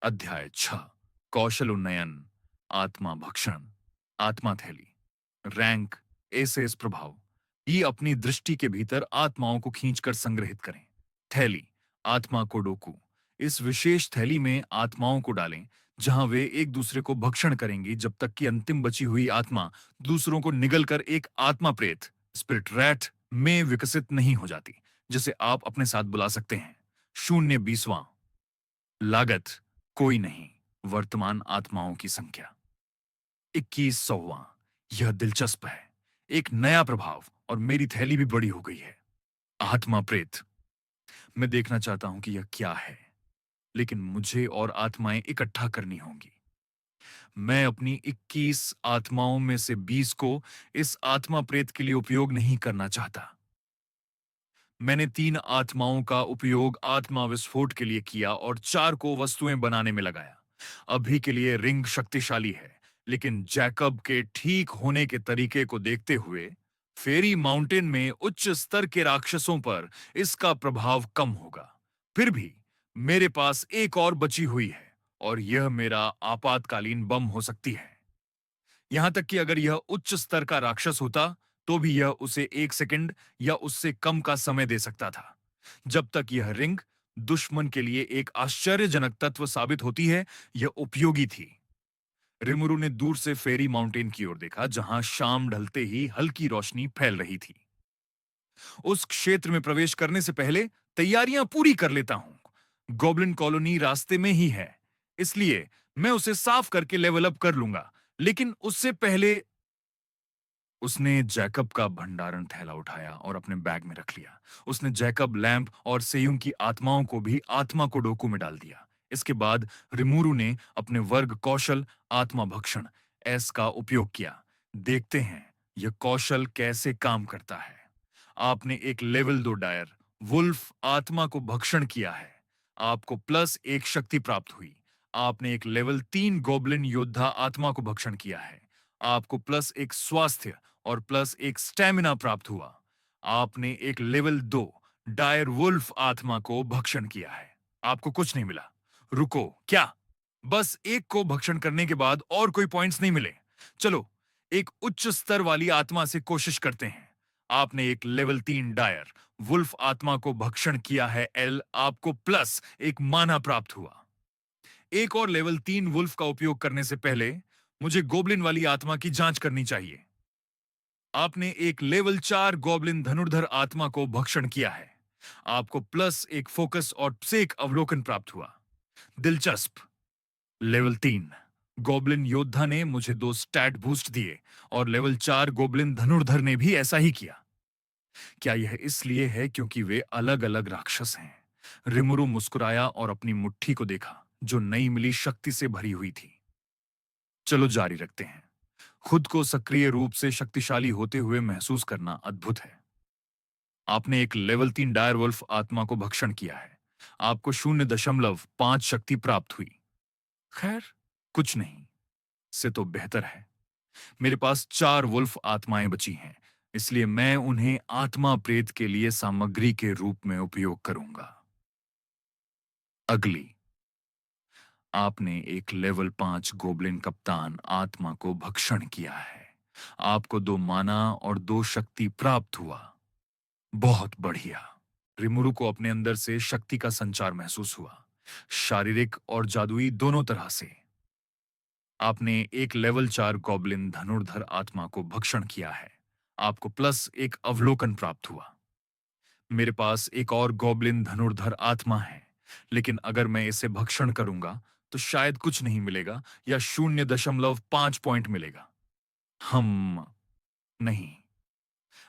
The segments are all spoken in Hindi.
अध्याय 6। कौशल उन्नयन, आत्मा भक्षण, आत्मा थैली। रैंक, एसेस प्रभाव। ये अपनी दृष्टि के भीतर आत्माओं को खींचकर संग्रहित करें। थैली, आत्मा को डोकू। इस विशेष थैली में आत्माओं को डालें, जहां वे एक दूसरे को भक्षण करेंगी जब तक कि अंतिम बची हुई आत्मा दूसरों को निगलकर एक आत्मा प्रेत, स्पिरिट रैट, में विकसित नहीं हो जाती, जिसे आप अपने साथ बुला सकते हैं। 0 20वां। लागत कोई नहीं, वर्तमान आत्माओं की संख्या 2100वां। यह दिलचस्प है। एक नया प्रभाव, और मेरी थैली भी बड़ी हो गई है। आत्मा प्रेत। मैं देखना चाहता हूं कि यह क्या है, लेकिन मुझे और आत्माएं इकट्ठा करनी होंगी। मैं अपनी 21 आत्माओं में से 20 को इस आत्मा प्रेत के लिए उपयोग नहीं करना चाहता। मैंने 3 आत्माओं का उपयोग आत्मा विस्फोट के लिए किया और 4 को वस्तुएं बनाने में लगाया। अभी के लिए रिंग शक्तिशाली है, लेकिन जैकब के ठीक होने के तरीके को देखते हुए फेरी माउंटेन में उच्च स्तर के राक्षसों पर इसका प्रभाव कम होगा। फिर भी मेरे पास एक और बची हुई है, और यह मेरा आपातकालीन बम हो सकती है। यहां तक कि अगर यह उच्च स्तर का राक्षस होता, तो भी यह उसे 1 सेकंड या उससे कम का समय दे सकता था। जब तक यह रिंग दुश्मन के लिए एक आश्चर्यजनक तत्व साबित होती है, यह उपयोगी थी। रिमुरु ने दूर से फेरी माउंटेन की ओर देखा, जहां शाम ढलते ही हल्की रोशनी फैल रही थी। उस क्षेत्र में प्रवेश करने से पहले तैयारियां पूरी कर लेता हूं। गॉब्लिन कॉलोनी रास्ते में ही है, इसलिए मैं उसे साफ करके लेवल अप कर लूंगा। लेकिन उससे पहले उसने जैकब का भंडारण थैला उठाया और अपने बैग में रख लिया। उसने जैकब, लैंप और सेयुंग की आत्माओं को भी आत्मा को डोकू में डाल दिया। इसके बाद रिमुरु ने अपने वर्ग कौशल आत्मा भक्षण एस का उपयोग किया। देखते हैं यह कौशल कैसे काम करता है। आपने एक लेवल 2 डायर वुल्फ आत्मा को भक्षण किया है। आपको +1 शक्ति प्राप्त हुई। आपने एक लेवल 3 गोब्लिन योद्धा आत्मा को भक्षण किया है। आपको +1 स्वास्थ्य और +1 स्टैमिना प्राप्त हुआ। आपने एक लेवल 2 डायर वुल्फ आत्मा को भक्षण किया है। आपको कुछ नहीं मिला। रुको, क्या? बस एक को भक्षण करने के बाद और कोई पॉइंट्स नहीं मिले? चलो, एक उच्च स्तर वाली आत्मा से कोशिश करते हैं। आपने एक लेवल 3 डायर वुल्फ आत्मा को भक्षण किया है एल। आपको +1 माना प्राप्त हुआ। एक और लेवल 3 वुल्फ का उपयोग करने से पहले मुझे गोब्लिन वाली आत्मा की जांच करनी चाहिए। आपने एक लेवल 4 गोब्लिन धनुर्धर आत्मा को भक्षण किया है। आपको +1 फोकस और +1 अवलोकन प्राप्त हुआ। दिलचस्प। लेवल 3 गोब्लिन योद्धा ने मुझे 2 स्टैट बूस्ट दिए, और लेवल 4 गोब्लिन धनुर्धर ने भी ऐसा ही किया। क्या यह इसलिए है क्योंकि वे अलग-अलग राक्षस हैं? रिमुरु मुस्कुराया और अपनी मुट्ठी को देखा, जो नई मिली शक्ति से भरी हुई थी। चलो जारी रखते हैं। खुद को सक्रिय रूप से शक्तिशाली होते हुए महसूस करना अद्भुत है। आपने एक लेवल 3 डायरवुल्फ आत्मा को भक्षण किया है। आपको 0.5 शक्ति प्राप्त हुई। खैर, कुछ नहीं से तो बेहतर है। मेरे पास 4 वुल्फ आत्माएं बची हैं, इसलिए मैं उन्हें आत्मा प्रेत के लिए सामग्री के रूप में उपयोग करूंगा। अगली, आपने एक लेवल 5 गोब्लिन कप्तान आत्मा को भक्षण किया है। आपको 2 माना और 2 शक्ति प्राप्त हुआ। बहुत बढ़िया। रिमुरु को अपने अंदर से शक्ति का संचार महसूस हुआ, शारीरिक और जादुई दोनों तरह से। आपने एक लेवल 4 गॉब्लिन धनुर्धर आत्मा को भक्षण किया है। आपको +1 अवलोकन प्राप्त हुआ। मेरे पास एक और गॉब्लिन धनुर्धर आत्मा है, लेकिन अगर मैं इसे भक्षण करूंगा तो शायद कुछ नहीं मिलेगा, या 0.5 पॉइंट मिलेगा। हम नहीं,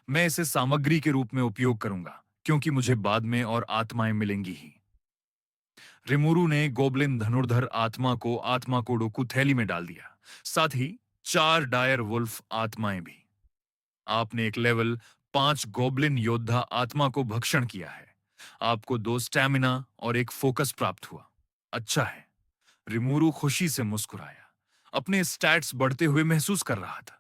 मैं इसे सामग्री के रूप में उपयोग करूंगा, क्योंकि मुझे बाद में और आत्माएं मिलेंगी ही। रिमुरु ने गोब्लिन धनुर्धर आत्मा को आत्मा कोडोकू थैली में डाल दिया, साथ ही 4 डायर वुल्फ आत्माएं भी। आपने एक लेवल 5 गोब्लिन योद्धा आत्मा को भक्षण किया है। आपको 2 स्टैमिना और 1 फोकस प्राप्त हुआ। अच्छा है। रिमुरु खुशी से मुस्कुराया। अपने स्टैट्स बढ़ते हुए महसूस कर रहा था।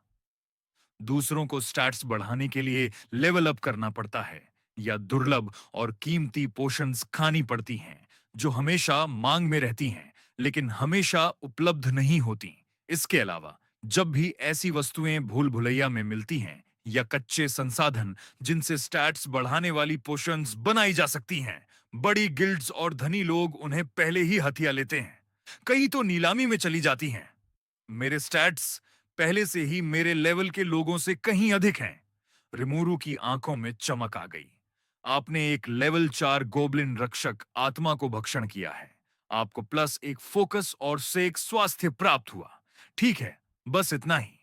दूसरों को स्टैट्स बढ़ाने के लिए लेवल अप करना पड़ता है, या दुर्लभ और कीमती पोशंस खानी पड़ती हैं, जो हमेशा मांग में रहती हैं, लेकिन हमेशा उपलब्ध नहीं होती। इसके अलावा जब भी ऐसी वस्तुएं भूल भुलैया में मिलती हैं या कच्चे संसाधन जिनसे स्टैट्स बढ़ाने वाली पोशंस बनाई जा सकती हैं, बड़ी गिल्ड्स और धनी लोग उन्हें पहले ही हथिया लेते हैं। कई तो नीलामी में चली जाती हैं। मेरे स्टैट्स पहले से ही मेरे लेवल के लोगों से कहीं अधिक हैं। रिमूरू की आंखों में चमक आ गई। आपने एक लेवल 4 गोब्लिन रक्षक आत्मा को भक्षण किया है। आपको प्लस एक फोकस और से एक स्वास्थ्य प्राप्त हुआ। ठीक है, बस इतना ही।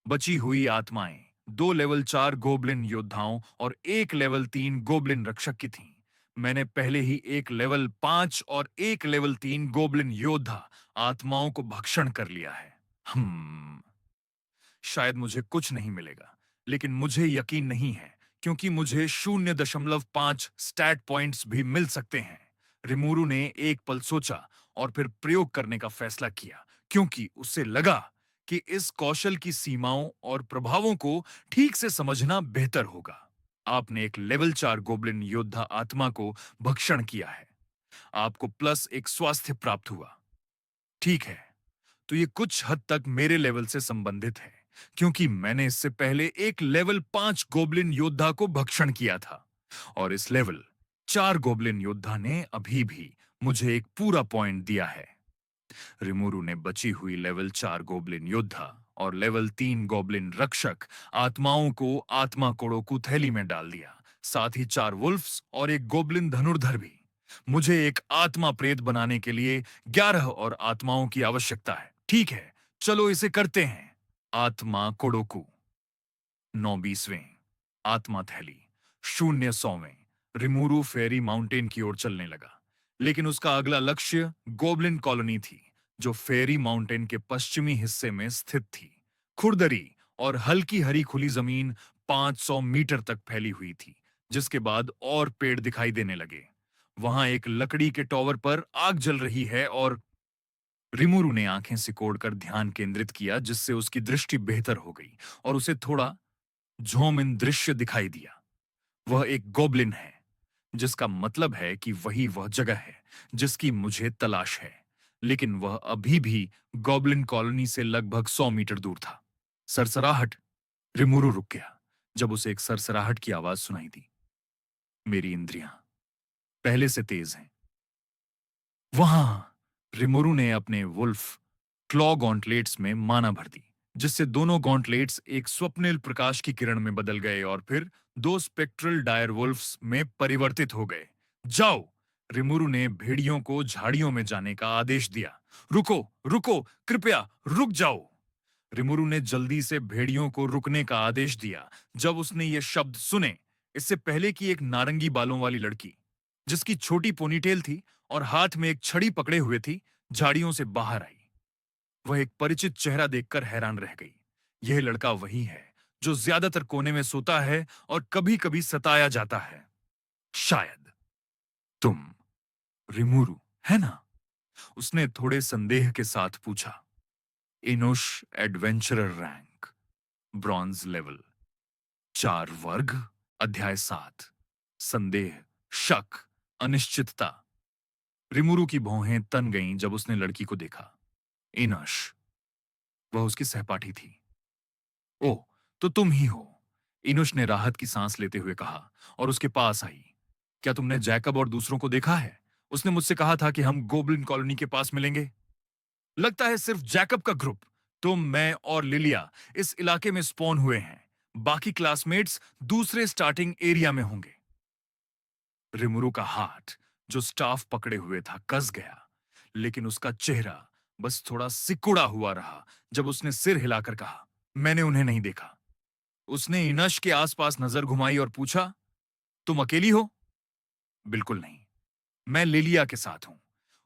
बची हुई आत्माएं दो लेवल 4 गोब्लिन योद्धाओं और एक लेवल 3 गोब्लिन रक्षक की थीं। मैंने पहले ही एक लेवल 5 और एक लेवल 3 गोब्लिन योद्धा आत्माओं को भक्षण कर लिया है। हम्म शायद मुझे कुछ नहीं मिलेगा, लेकिन मुझे यकीन नहीं है क्योंकि मुझे 0.5 स्टैट पॉइंट्स भी मिल सकते हैं। रिमूरू ने एक पल सोचा और फिर प्रयोग करने का फैसला किया क्योंकि उसे लगा कि इस कौशल की सीमाओं और प्रभावों को ठीक से समझना बेहतर होगा। आपने एक लेवल 4 गोब्लिन योद्धा आत्मा को भक्षण किया है। आपको प्लस एक स्वास्थ्य प्राप्त हुआ। ठीक है, तो ये कुछ हद तक मेरे लेवल से संबंधित है क्योंकि मैंने इससे पहले एक लेवल 5 गोब्लिन योद्धा को भक्षण किया था और इस लेवल 4 गोब्लिन योद्धा ने अभी भी मुझे एक पूरा पॉइंट दिया है। रिमूरू ने बची हुई लेवल 4 गोब्लिन योद्धा और लेवल 3 गोब्लिन रक्षक आत्माओं को आत्मा कोड़ोकू थैली में डाल दिया, साथ ही 4 वुल्फ्स और एक गोब्लिन धनुर्धर भी। मुझे एक आत्मा प्रेत बनाने के लिए 11 और आत्माओं की आवश्यकता है। ठीक है, चलो इसे करते हैं। आत्मा कोडोकू 9/20वें, आत्मा थैली 0 100वें। रिमूरू फेरी माउंटेन की ओर चलने लगा, लेकिन उसका अगला लक्ष्य गोब्लिन कॉलोनी थी, जो फेरी माउंटेन के पश्चिमी हिस्से में स्थित थी। खुरदरी और हल्की हरी खुली जमीन 500 मीटर तक फैली हुई थी, जिसके बाद और पेड़ दिखाई देने लगे। वहां एक लकड़ी के टॉवर पर आग जल रही है और रिमूरू ने आंखें सिकोड़कर ध्यान केंद्रित किया, जिससे उसकी दृष्टि बेहतर हो गई और उसे थोड़ा झोमिन दृश्य दिखाई दिया। वह एक गोब्लिन है, जिसका मतलब है कि वही वह जगह है जिसकी मुझे तलाश है, लेकिन वह अभी भी गोब्लिन कॉलोनी से लगभग 100 मीटर दूर था। सरसराहट। रिमूरू रुक गया जब उसे एक सरसराहट की आवाज सुनाई दी। मेरी इंद्रियां पहले से तेज हैं। वहां रिमोरू ने अपने वुल्फ क्लॉ गॉन्टलेट्स में माना भर दी, जिससे दोनों गॉन्टलेट्स एक स्वप्निल प्रकाश की किरण में बदल गए और फिर दो स्पेक्ट्रल डायर वुल्फ्स में परिवर्तित हो गए। जाओ! रिमोरू ने भेड़ियों को झाड़ियों में जाने का आदेश दिया। रुको, रुको, कृपया रुक जाओ! रिमोरू ने जल्दी से भेड़ियों को रुकने का आदेश दिया जब उसने ये शब्द सुने। इससे पहले कि एक नारंगी बालों वाली लड़की, जिसकी छोटी पोनीटेल थी और हाथ में एक छड़ी पकड़े हुए थी, झाड़ियों से बाहर आई। वह एक परिचित चेहरा देखकर हैरान रह गई। यह लड़का वही है जो ज्यादातर कोने में सोता है और कभी-कभी सताया जाता है। शायद तुम रिमूरू है ना? उसने थोड़े संदेह के साथ पूछा। इनुश एडवेंचरर रैंक, ब्रॉन्ज लेवल, 4 वर्ग, अध्याय 7। संदेह, शक, अनिश्चितता। रिमुरु की भौहें तन गईं जब उसने लड़की को देखा। इनश, वह उसकी सहपाठी थी। ओह, तो तुम ही हो। इनुश ने राहत की सांस लेते हुए कहा और उसके पास आई। क्या तुमने जैकब और दूसरों को देखा है? उसने मुझसे कहा था कि हम गोब्लिन कॉलोनी के पास मिलेंगे। लगता है सिर्फ जैकब का ग्रुप, तुम, मैं और लिलिया इस इलाके में स्पॉन हुए हैं। बाकी क्लासमेट्स दूसरे स्टार्टिंग एरिया में होंगे। रिमुरु का हाथ, जो स्टाफ पकड़े हुए था, कस गया, लेकिन उसका चेहरा बस थोड़ा सिकुड़ा हुआ रहा जब उसने सिर हिलाकर कहा, मैंने उन्हें नहीं देखा। उसने इनश के आसपास नजर घुमाई और पूछा, तुम अकेली हो? बिल्कुल नहीं, मैं लिलिया के साथ हूं।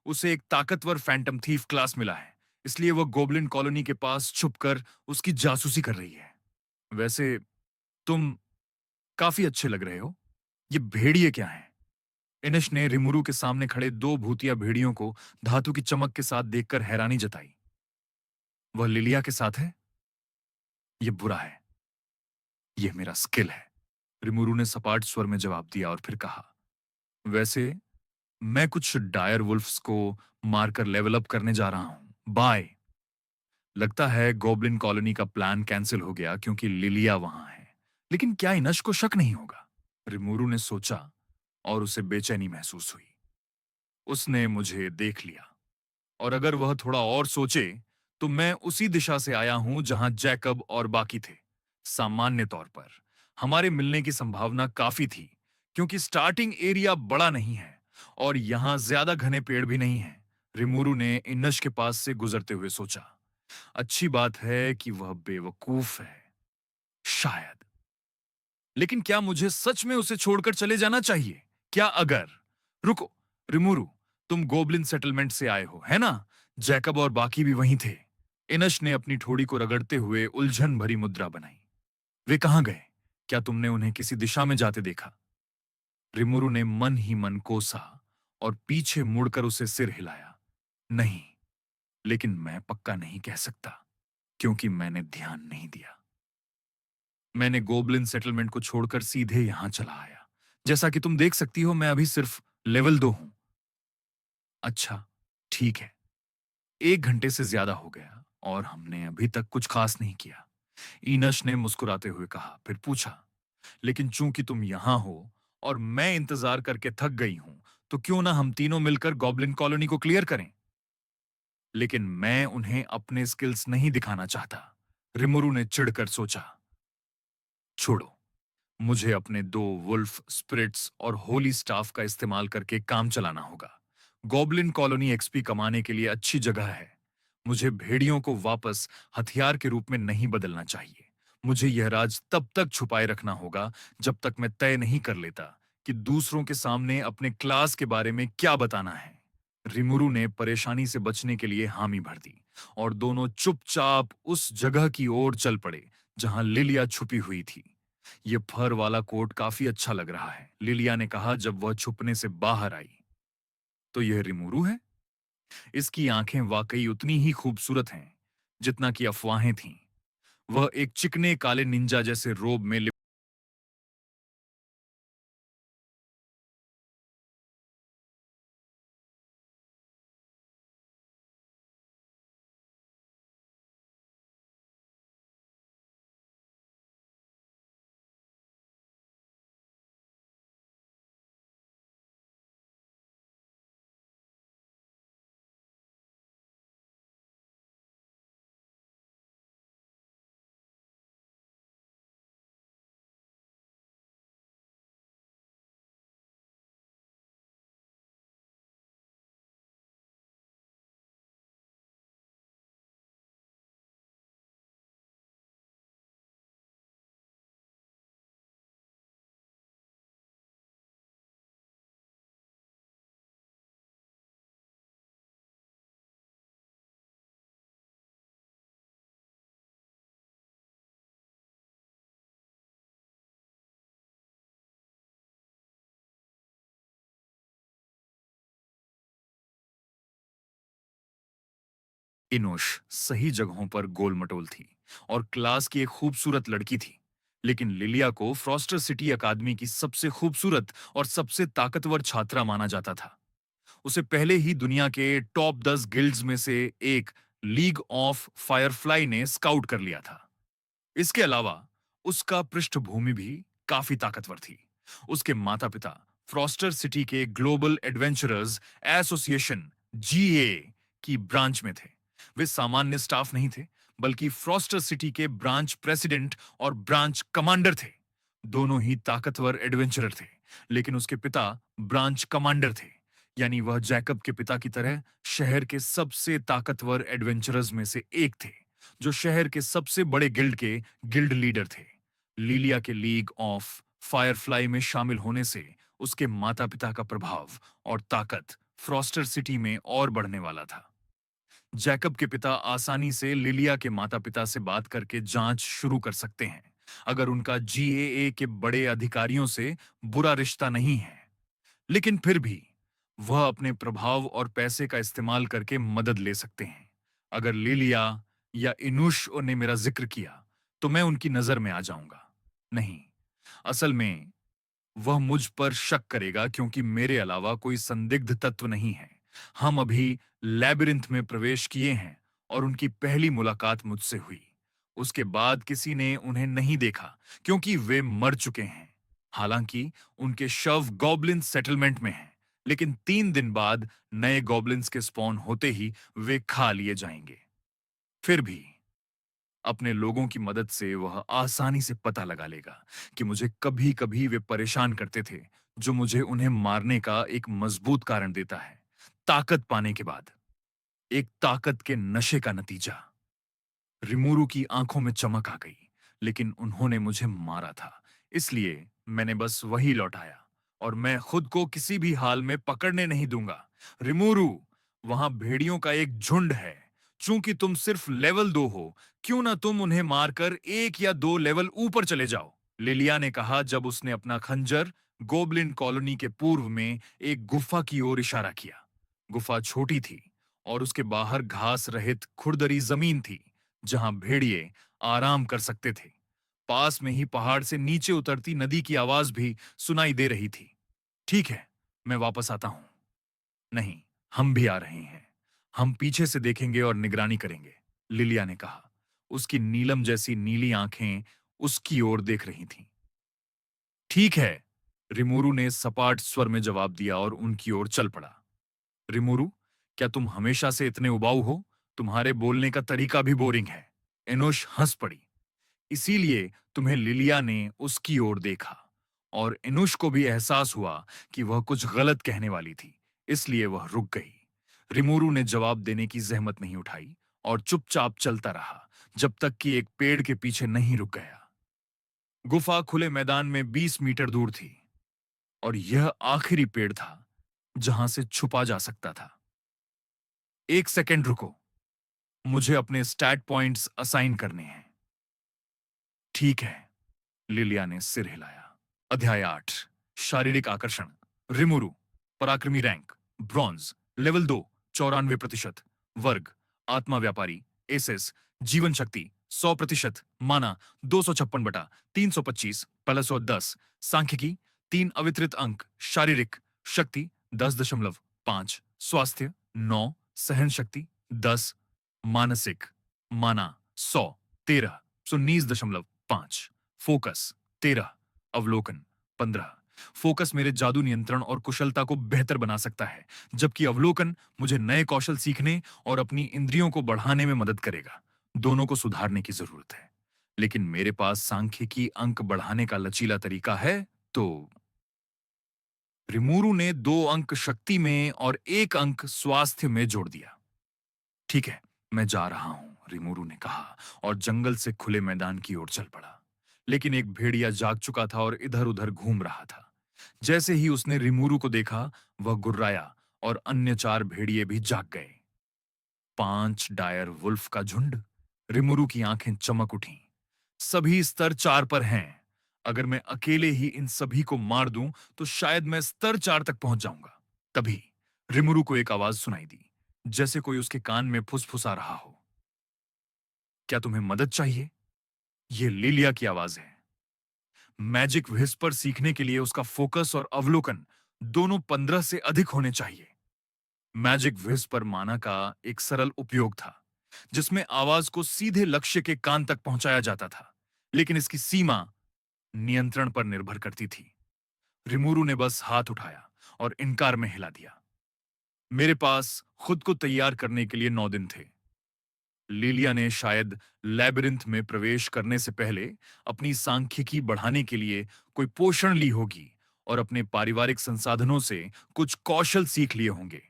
उसे एक ताकतवर फैंटम थीफ क्लास मिला है, इसलिए वह गोब्लिन कॉलोनी के पास छुपकर उसकी जासूसी कर रही है। वैसे तुम काफी अच्छे लग रहे हो। ये भेड़िए क्या हैं? इनिश ने रिमुरु के सामने खड़े दो भूतिया भेड़ियों को धातु की चमक के साथ देखकर हैरानी जताई। वह लिलिया के साथ है? ये बुरा है। यह मेरा स्किल है। रिमुरु ने सपाट स्वर में जवाब दिया और फिर कहा, वैसे मैं कुछ डायर वुल्फ्स को मारकर लेवल अप करने जा रहा हूं। बाय। लगता है गॉब्लिन कॉलोनी का प्लान कैंसिल हो गया क्योंकि लिलिया वहां है। लेकिन क्या इनश को शक नहीं होगा? रिमूरू ने सोचा और उसे बेचैनी महसूस हुई। उसने मुझे देख लिया, और अगर वह थोड़ा और सोचे तो मैं उसी दिशा से आया हूं जहां जैकब और बाकी थे। सामान्य तौर पर हमारे मिलने की संभावना काफी थी, क्योंकि स्टार्टिंग एरिया बड़ा नहीं है और यहां ज्यादा घने पेड़ भी नहीं हैं। रिमूरू ने इनश के पास से गुजरते हुए सोचा, अच्छी बात है कि वह बेवकूफ है। शायद। लेकिन क्या मुझे सच में उसे छोड़कर चले जाना चाहिए? क्या अगर... रुको, रिमूरू, तुम गोबलिन सेटलमेंट से आए हो, है ना? जैकब और बाकी भी वहीं थे। इनश ने अपनी ठोड़ी को रगड़ते हुए उलझन भरी मुद्रा बनाई। वे कहां गए? क्या तुमने उन्हें किसी दिशा में जाते देखा? रिमूरू ने मन ही मन कोसा और पीछे मुड़कर उसे सिर हिलाया। नहीं, लेकिन मैं पक्का नहीं कह सकता, क्योंकि मैंने ध्यान नहीं दिया। मैंने गोबलिन सेटलमेंट को छोड़कर सीधे यहां चला आया। जैसा कि तुम देख सकती हो, मैं अभी सिर्फ लेवल 2 हूं। अच्छा, ठीक है। 1 घंटे से ज्यादा हो गया और हमने अभी तक कुछ खास नहीं किया। इनश ने मुस्कुराते हुए कहा, फिर पूछा, लेकिन चूंकि तुम यहां हो और मैं इंतजार करके थक गई हूं, तो क्यों ना हम तीनों मिलकर गॉब्लिन कॉलोनी को क्लियर करें? लेकिन मैं उन्हें अपने स्किल्स नहीं दिखाना चाहता। रिमुरु ने चिढ़कर सोचा। छोड़ो, मुझे अपने 2 वुल्फ स्पिरिट्स और होली स्टाफ का इस्तेमाल करके काम चलाना होगा। गॉब्लिन कॉलोनी एक्सपी कमाने के लिए अच्छी जगह है। मुझे भेड़ियों को वापस हथियार के रूप में नहीं बदलना चाहिए। मुझे यह राज तब तक छुपाए रखना होगा जब तक मैं तय नहीं कर लेता कि दूसरों के सामने अपने क्लास के बारे में क्या बताना है। रिमुरु ने परेशानी से बचने के लिए हामी भर दी और दोनों चुपचाप उस जगह की ओर चल पड़े जहां लिलिया छुपी हुई थी। ये फर वाला कोट काफी अच्छा लग रहा है, लिलिया ने कहा जब वह छुपने से बाहर आई। तो यह रिमुरु है? इसकी आंखें वाकई उतनी ही खूबसूरत हैं जितना कि अफवाहें थीं। वह एक चिकने काले निंजा जैसे रोब में इनोश सही जगहों पर गोल-मटोल थी और क्लास की एक खूबसूरत लड़की थी। लेकिन लिलिया को फ्रॉस्टर सिटी अकादमी की सबसे खूबसूरत और सबसे ताकतवर छात्रा माना जाता था। उसे पहले ही दुनिया के टॉप 10 गिल्ड्स में से एक लीग ऑफ फायरफ्लाई ने स्काउट कर लिया था। इसके अलावा उसका पृष्ठभूमि भी काफी ताकतवर थी। उसके माता-पिता फ्रॉस्टर सिटी के ग्लोबल एडवेंचरर्स एसोसिएशन जीए की ब्रांच में थे। वे सामान्य स्टाफ नहीं थे, बल्कि फ्रॉस्टर सिटी के ब्रांच प्रेसिडेंट और ब्रांच कमांडर थे। दोनों ही ताकतवर एडवेंचरर थे, लेकिन उसके पिता ब्रांच कमांडर थे, यानी वह जैकब के पिता की तरह शहर के सबसे ताकतवर एडवेंचरर्स में से एक थे, जो शहर के सबसे बड़े गिल्ड के गिल्ड लीडर थे। लिलिया के लीग ऑफ फायरफ्लाई में शामिल होने से उसके माता-पिता का प्रभाव और ताकत फ्रॉस्टर सिटी में और बढ़ने वाला था। जैकब के पिता आसानी से लिलिया के माता-पिता से बात करके जांच शुरू कर सकते हैं, अगर उनका जीएए के बड़े अधिकारियों से बुरा रिश्ता नहीं है। लेकिन फिर भी वह अपने प्रभाव और पैसे का इस्तेमाल करके मदद ले सकते हैं। अगर लिलिया या इनुश ने मेरा जिक्र किया, तो मैं उनकी नजर में आ जाऊंगा। नहीं, असल में वह मुझ पर शक करेगा क्योंकि मेरे अलावा कोई संदिग्ध तत्व नहीं है। हम अभी लैबिरिंथ में प्रवेश किए हैं और उनकी पहली मुलाकात मुझसे हुई। उसके बाद किसी ने उन्हें नहीं देखा क्योंकि वे मर चुके हैं। हालांकि उनके शव गॉब्लिन सेटलमेंट में हैं, लेकिन 3 दिन बाद नए गॉब्लिन्स के स्पॉन होते ही वे खा लिए जाएंगे। फिर भी अपने लोगों की मदद से वह आसानी से पता लगा लेगा कि मुझे कभी-कभी वे परेशान करते थे, जो मुझे उन्हें मारने का एक मजबूत कारण देता है। ताकत पाने के बाद, एक ताकत के नशे का नतीजा। रिमूरू की आंखों में चमक आ गई, लेकिन उन्होंने मुझे मारा था, इसलिए मैंने बस वही लौटाया और मैं खुद को किसी भी हाल में पकड़ने नहीं दूंगा। रिमूरू, वहां भेड़ियों का एक झुंड है। चूंकि तुम सिर्फ लेवल 2 हो, क्यों ना तुम उन्हें मारकर 1 या 2 लेवल ऊपर चले जाओ? लिलिया ने कहा जब उसने अपना खंजर गोबलिन कॉलोनी के पूर्व में एक गुफा की ओर इशारा किया। गुफा छोटी थी और उसके बाहर घास रहित खुरदरी जमीन थी, जहां भेड़िए आराम कर सकते थे। पास में ही पहाड़ से नीचे उतरती नदी की आवाज भी सुनाई दे रही थी। ठीक है, मैं वापस आता हूं। नहीं, हम भी आ रहे हैं। हम पीछे से देखेंगे और निगरानी करेंगे, लिलिया ने कहा। उसकी नीलम जैसी नीली आंखें उसकी ओर देख रही थीं। ठीक है, रिमोरू ने सपाट स्वर में जवाब दिया और उनकी ओर चल पड़ा। रिमोरू, क्या तुम हमेशा से इतने उबाऊ हो? तुम्हारे बोलने का तरीका भी बोरिंग है। एनोश हंस पड़ी। इसीलिए तुम्हें लिलिया ने उसकी ओर देखा और इनुश को भी एहसास हुआ कि वह कुछ गलत कहने वाली थी, इसलिए वह रुक गई। रिमोरू ने जवाब देने की जहमत नहीं उठाई और चुपचाप चलता रहा जब तक कि एक पेड़ के पीछे नहीं रुक गया। गुफा खुले मैदान में 20 मीटर दूर थी और यह आखिरी पेड़ था जहां से छुपा जा सकता था। एक सेकंड रुको, मुझे अपने स्टैट पॉइंट्स असाइन करने हैं। ठीक है, लिलिया ने सिर हिलाया। अध्याय 8, शारीरिक आकर्षण। रिमुरु, पराक्रमी रैंक ब्रॉन्ज, लेवल 2, 94%। वर्ग आत्मा व्यापारी, एसेस, जीवन शक्ति 100%, माना 256/325 +10, सांख्यिकी 3 अवितरित अंक, शारीरिक शक्ति 10.5, स्वास्थ्य 9, सहन शक्ति 10, मानसिक माना 100, 13, 19.5, फोकस 13, अवलोकन 15। फोकस मेरे जादू नियंत्रण और कुशलता को बेहतर बना सकता है, जबकि अवलोकन मुझे नए कौशल सीखने और अपनी इंद्रियों को बढ़ाने में मदद करेगा। दोनों को सुधारने की जरूरत है, लेकिन मेरे पास सांख्यिकी अंक बढ़ाने का लचीला तरीका है, तो रिमूरू ने 2 अंक शक्ति में और 1 अंक स्वास्थ्य में जोड़ दिया। ठीक है, मैं जा रहा हूं, रिमोरू ने कहा और जंगल से खुले मैदान की ओर चल पड़ा। लेकिन एक भेड़िया जाग चुका था और इधर-उधर घूम रहा था। जैसे ही उसने रिमोरू को देखा, वह गुर्राया और अन्य 4 भेड़िए भी जाग गए। 5 डायर वुल्फ का झुंड। रिमोरू की आंखें चमक उठीं। सभी स्तर 4 पर हैं। अगर मैं अकेले ही इन सभी को मार दूं, तो शायद मैं स्तर 4 तक पहुंच जाऊंगा। तभी रिमुरु को एक आवाज सुनाई दी, जैसे कोई उसके कान में फुसफुसा रहा हो। क्या तुम्हें मदद चाहिए? ये लिलिया की आवाज है। मैजिक विस्पर सीखने के लिए उसका फोकस और अवलोकन दोनों 15 से अधिक होने चाहिए। मैजिक विस्पर माना का एक सरल उपयोग था, जिसमें आवाज को सीधे लक्ष्य के कान तक पहुंचाया जाता था, लेकिन इसकी सीमा नियंत्रण पर निर्भर करती थी। रिमुरु ने बस हाथ उठाया और इनकार में हिला दिया। मेरे पास खुद को तैयार करने के लिए 9 दिन थे। लिलिया ने शायद लैबिरिंथ में प्रवेश करने से पहले अपनी सांख्यिकी बढ़ाने के लिए कोई पोषण ली होगी और अपने पारिवारिक संसाधनों से कुछ कौशल सीख लिए होंगे।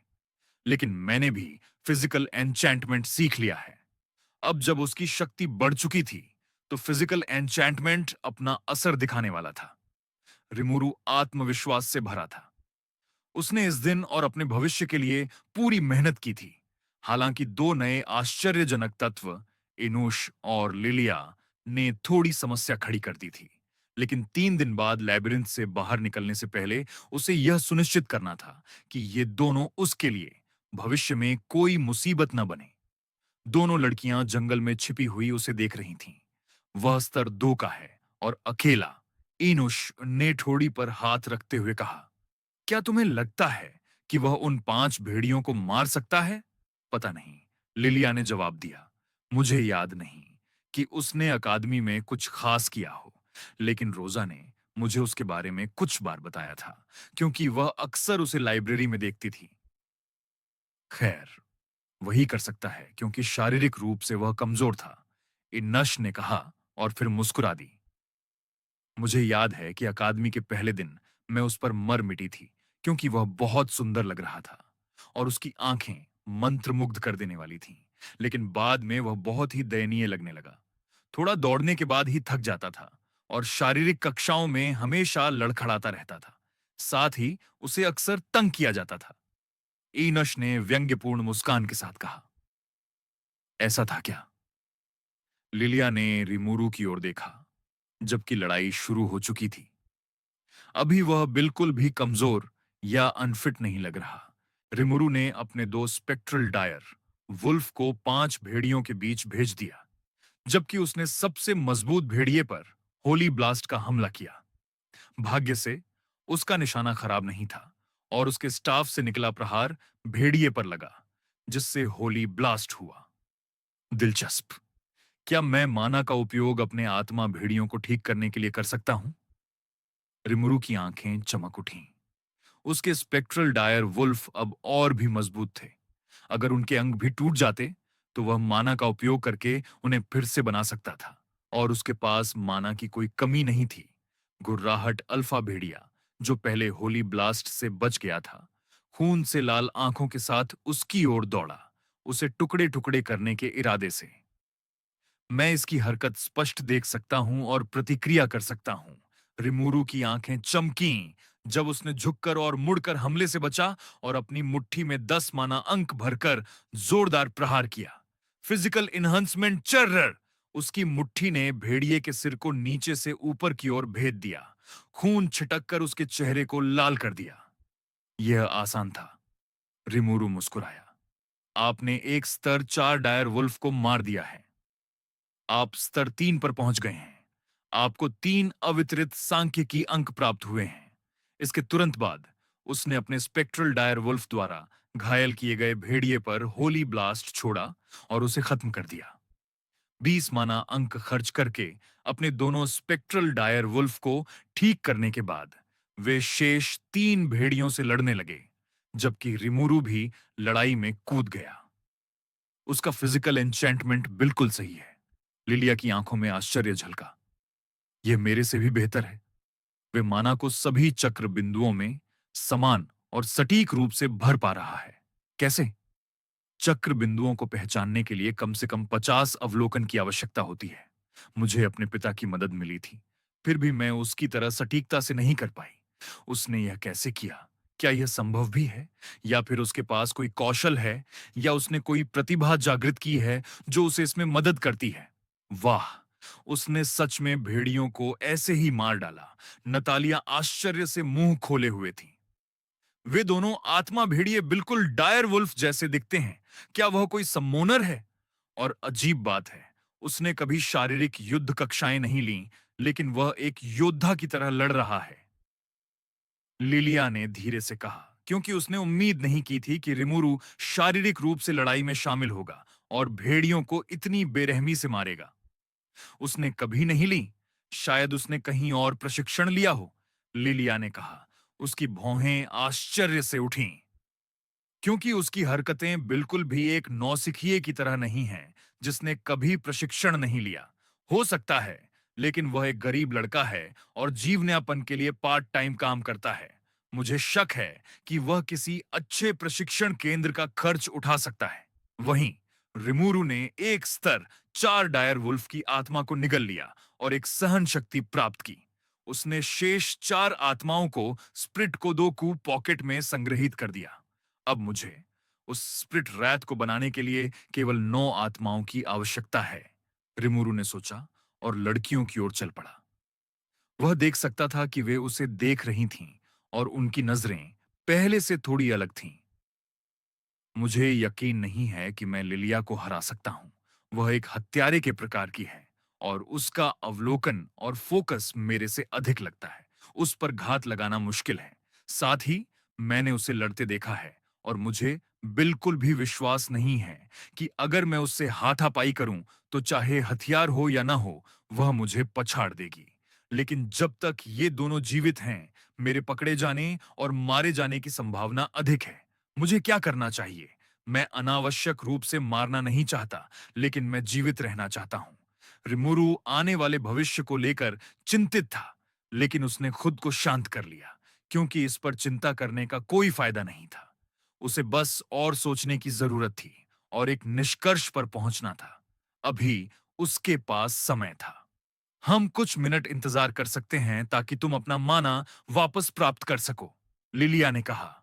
लेकिन मैंने भी फिजिकल एन्चैंटमेंट सीख लिया है। अब जब उसकी शक्ति बढ़ चुकी थी, तो फिजिकल एन्चैंटमेंट अपना असर दिखाने वाला था। रिमुरु आत्मविश्वास से भरा था। उसने इस दिन और अपने भविष्य के लिए पूरी मेहनत की थी। हालांकि 2 नए आश्चर्यजनक तत्व, इनुश और लिलिया, ने थोड़ी समस्या खड़ी कर दी थी। लेकिन 3 दिन बाद लैबिरिंथ से बाहर निकलने से पहले उसे यह सुनिश्चित करना था कि ये दोनों उसके लिए भविष्य में कोई मुसीबत न बने। दोनों लड़कियां जंगल में छिपी हुई उसे देख रही थीं। वह स्तर 2 का है और अकेला, इनुश ने ठोड़ी पर हाथ रखते हुए कहा, क्या तुम्हें लगता है कि वह उन 5 भेड़ियों को मार सकता है? पता नहीं, लिलिया ने जवाब दिया। मुझे याद नहीं कि उसने अकादमी में कुछ खास किया हो, लेकिन रोजा ने मुझे उसके बारे में कुछ बार बताया था, क्योंकि वह अक्सर उसे लाइब्रेरी में देखती थी। खैर, वही कर सकता है, क्योंकि शारीरिक रूप से वह कमजोर था, इनश ने कहा और फिर मुस्कुरा दी। मुझे याद है कि अकादमी के पहले दिन मैं उस पर मर मिटी थी, क्योंकि वह बहुत सुंदर लग रहा था और उसकी आंखें मंत्रमुग्ध कर देने वाली थीं। लेकिन बाद में वह बहुत ही दयनीय लगने लगा। थोड़ा दौड़ने के बाद ही थक जाता था और शारीरिक कक्षाओं में हमेशा लड़खड़ाता रहता था। साथ ही उसे अक्सर तंग किया जाता था। ईनश ने व्यंग्यपूर्ण मुस्कान के साथ कहा, ऐसा था क्या? लिलिया ने रिमुरु की ओर देखा, जबकि लड़ाई शुरू हो चुकी थी। अभी वह बिल्कुल भी कमजोर या अनफिट नहीं लग रहा। रिमुरु ने अपने 2 स्पेक्ट्रल डायर वुल्फ को 5 भेड़ियों के बीच भेज दिया, जबकि उसने सबसे मजबूत भेड़िए पर होली ब्लास्ट का हमला किया। भाग्य से उसका निशाना खराब नहीं था और उसके स्टाफ से निकला प्रहार भेड़िए पर लगा, जिससे होली ब्लास्ट हुआ। दिलचस्प। क्या मैं माना का उपयोग अपने आत्मा भेड़ियों को ठीक करने के लिए कर सकता हूं? रिमुरु की आंखें चमक उठीं। उसके स्पेक्ट्रल डायर वुल्फ अब और भी मजबूत थे। अगर उनके अंग भी टूट जाते, तो वह माना का उपयोग करके उन्हें फिर से बना सकता था और उसके पास माना की कोई कमी नहीं थी। गुर्राहट अल्फा भेड़िया, जो पहले होली ब्लास्ट से बच गया था, खून से लाल आंखों के साथ उसकी ओर दौड़ा, उसे टुकड़े टुकड़े करने के इरादे से। मैं इसकी हरकत स्पष्ट देख सकता हूं और प्रतिक्रिया कर सकता हूं। रिमुरु की आंखें चमकीं जब उसने झुककर और मुड़कर हमले से बचा और अपनी मुट्ठी में 10 माना अंक भरकर जोरदार प्रहार किया। फिजिकल इन्हांसमेंट चर्रर। उसकी मुट्ठी ने भेड़िए के सिर को नीचे से ऊपर की ओर भेद दिया। खून छिटक कर उसके चेहरे को लाल कर दिया। यह आसान था। रिमुरु मुस्कुराया। आपने एक स्तर 4 डायर वुल्फ को मार दिया है। आप स्तर 3 पर पहुंच गए हैं। आपको 3 अवितरित सांख्यिकी अंक प्राप्त हुए हैं। इसके तुरंत बाद उसने अपने स्पेक्ट्रल डायर वुल्फ द्वारा घायल किए गए भेड़िए पर होली ब्लास्ट छोड़ा और उसे खत्म कर दिया। 20 माना अंक खर्च करके अपने दोनों स्पेक्ट्रल डायर वुल्फ को ठीक करने के बाद वे शेष 3 भेड़ियों से लड़ने लगे, जबकि रिमुरु भी लड़ाई में कूद गया। उसका फिजिकल एन्चेंटमेंट बिल्कुल सही है। लिलिया की आंखों में आश्चर्य झलका। यह मेरे से भी बेहतर है। वे माना को सभी चक्र बिंदुओं में समान और सटीक रूप से भर पा रहा है। कैसे? चक्र बिंदुओं को पहचानने के लिए कम से कम 50 अवलोकन की आवश्यकता होती है। मुझे अपने पिता की मदद मिली थी, फिर भी मैं उसकी तरह सटीकता से नहीं कर पाई। उसने यह कैसे किया? क्या यह संभव भी है? या फिर उसके पास कोई कौशल है, या उसने कोई प्रतिभा जागृत की है जो उसे इसमें मदद करती है? वाह! उसने सच में भेड़ियों को ऐसे ही मार डाला। नतालिया आश्चर्य से मुंह खोले हुए थी। वे दोनों आत्मा भेड़िए बिल्कुल डायर वुल्फ जैसे दिखते हैं। क्या वह कोई सम्मोनर है? और अजीब बात है, उसने कभी शारीरिक युद्ध कक्षाएं नहीं लीं, लेकिन वह एक योद्धा की तरह लड़ रहा है। लिलिया ने धीरे से कहा, क्योंकि उसने उम्मीद नहीं की थी कि रिमुरु शारीरिक रूप से लड़ाई में शामिल होगा और भेड़ियों को इतनी बेरहमी से मारेगा। उसने कभी नहीं ली। शायद उसने कहीं और प्रशिक्षण लिया हो, लिलिया ने कहा। उसकी भौहें आश्चर्य से उठीं, क्योंकि उसकी हरकतें बिल्कुल भी एक नौसिखिए की तरह नहीं हैं, जिसने कभी प्रशिक्षण नहीं लिया। हो सकता है, लेकिन वह एक गरीब लड़का है और जीवनयापन के लिए पार्ट टाइम काम करता है। मुझे शक है कि वह किसी अच्छे प्रशिक्षण केंद्र का खर्च उठा सकता है। वहीं रिमुरु ने एक स्तर 4 डायर वुल्फ की आत्मा को निगल लिया और एक सहन शक्ति प्राप्त की। उसने शेष 4 आत्माओं को स्प्रिट कोदोकू पॉकेट में संग्रहित कर दिया। अब मुझे उस स्प्रिट रैत को बनाने के लिए केवल 9 आत्माओं की आवश्यकता है। रिमुरु ने सोचा और लड़कियों की ओर चल पड़ा। वह देख सकता था कि वे उसे देख रही थीं और उनकी नजरें पहले से थोड़ी अलग थीं। मुझे यकीन नहीं है कि मैं लिलिया को हरा सकता हूं। वह एक हत्यारे के प्रकार की है और उसका अवलोकन और फोकस मेरे से अधिक लगता है। उस पर घात लगाना मुश्किल है। साथ ही मैंने उसे लड़ते देखा है और मुझे बिल्कुल भी विश्वास नहीं है कि अगर मैं उससे हाथापाई करूं तो चाहे हथियार हो या ना हो, वह मुझे पछाड़ देगी। लेकिन जब तक ये दोनों जीवित हैं, मेरे पकड़े जाने और मारे जाने की संभावना अधिक है। मुझे क्या करना चाहिए? मैं अनावश्यक रूप से मारना नहीं चाहता, लेकिन मैं जीवित रहना चाहता हूं। रिमुरु आने वाले भविष्य को लेकर चिंतित था, लेकिन उसने खुद को शांत कर लिया, क्योंकि इस पर चिंता करने का कोई फायदा नहीं था। उसे बस और सोचने की जरूरत थी और एक निष्कर्ष पर पहुंचना था। अभी उसके पास समय था। हम कुछ मिनट इंतजार कर सकते हैं ताकि तुम अपना माना वापस प्राप्त कर सको, लिलिया ने कहा।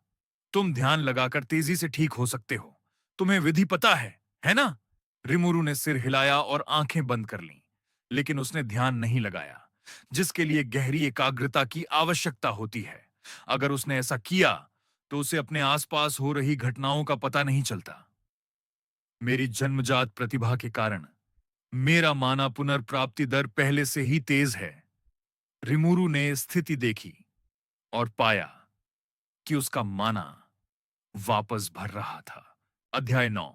तुम ध्यान लगाकर तेजी से ठीक हो सकते हो। तुम्हें विधि पता है ना? रिमुरु ने सिर हिलाया और आंखें बंद कर लीं, लेकिन उसने ध्यान नहीं लगाया, जिसके लिए गहरी एकाग्रता की आवश्यकता होती है। अगर उसने ऐसा किया, तो उसे अपने आसपास हो रही घटनाओं का पता नहीं चलता। मेरी जन्मजात प्रतिभा के कारण मेरा माना पुनर्प्राप्ति दर पहले से ही तेज है। रिमुरु ने स्थिति देखी और पाया कि उसका माना वापस भर रहा था। अध्याय 9।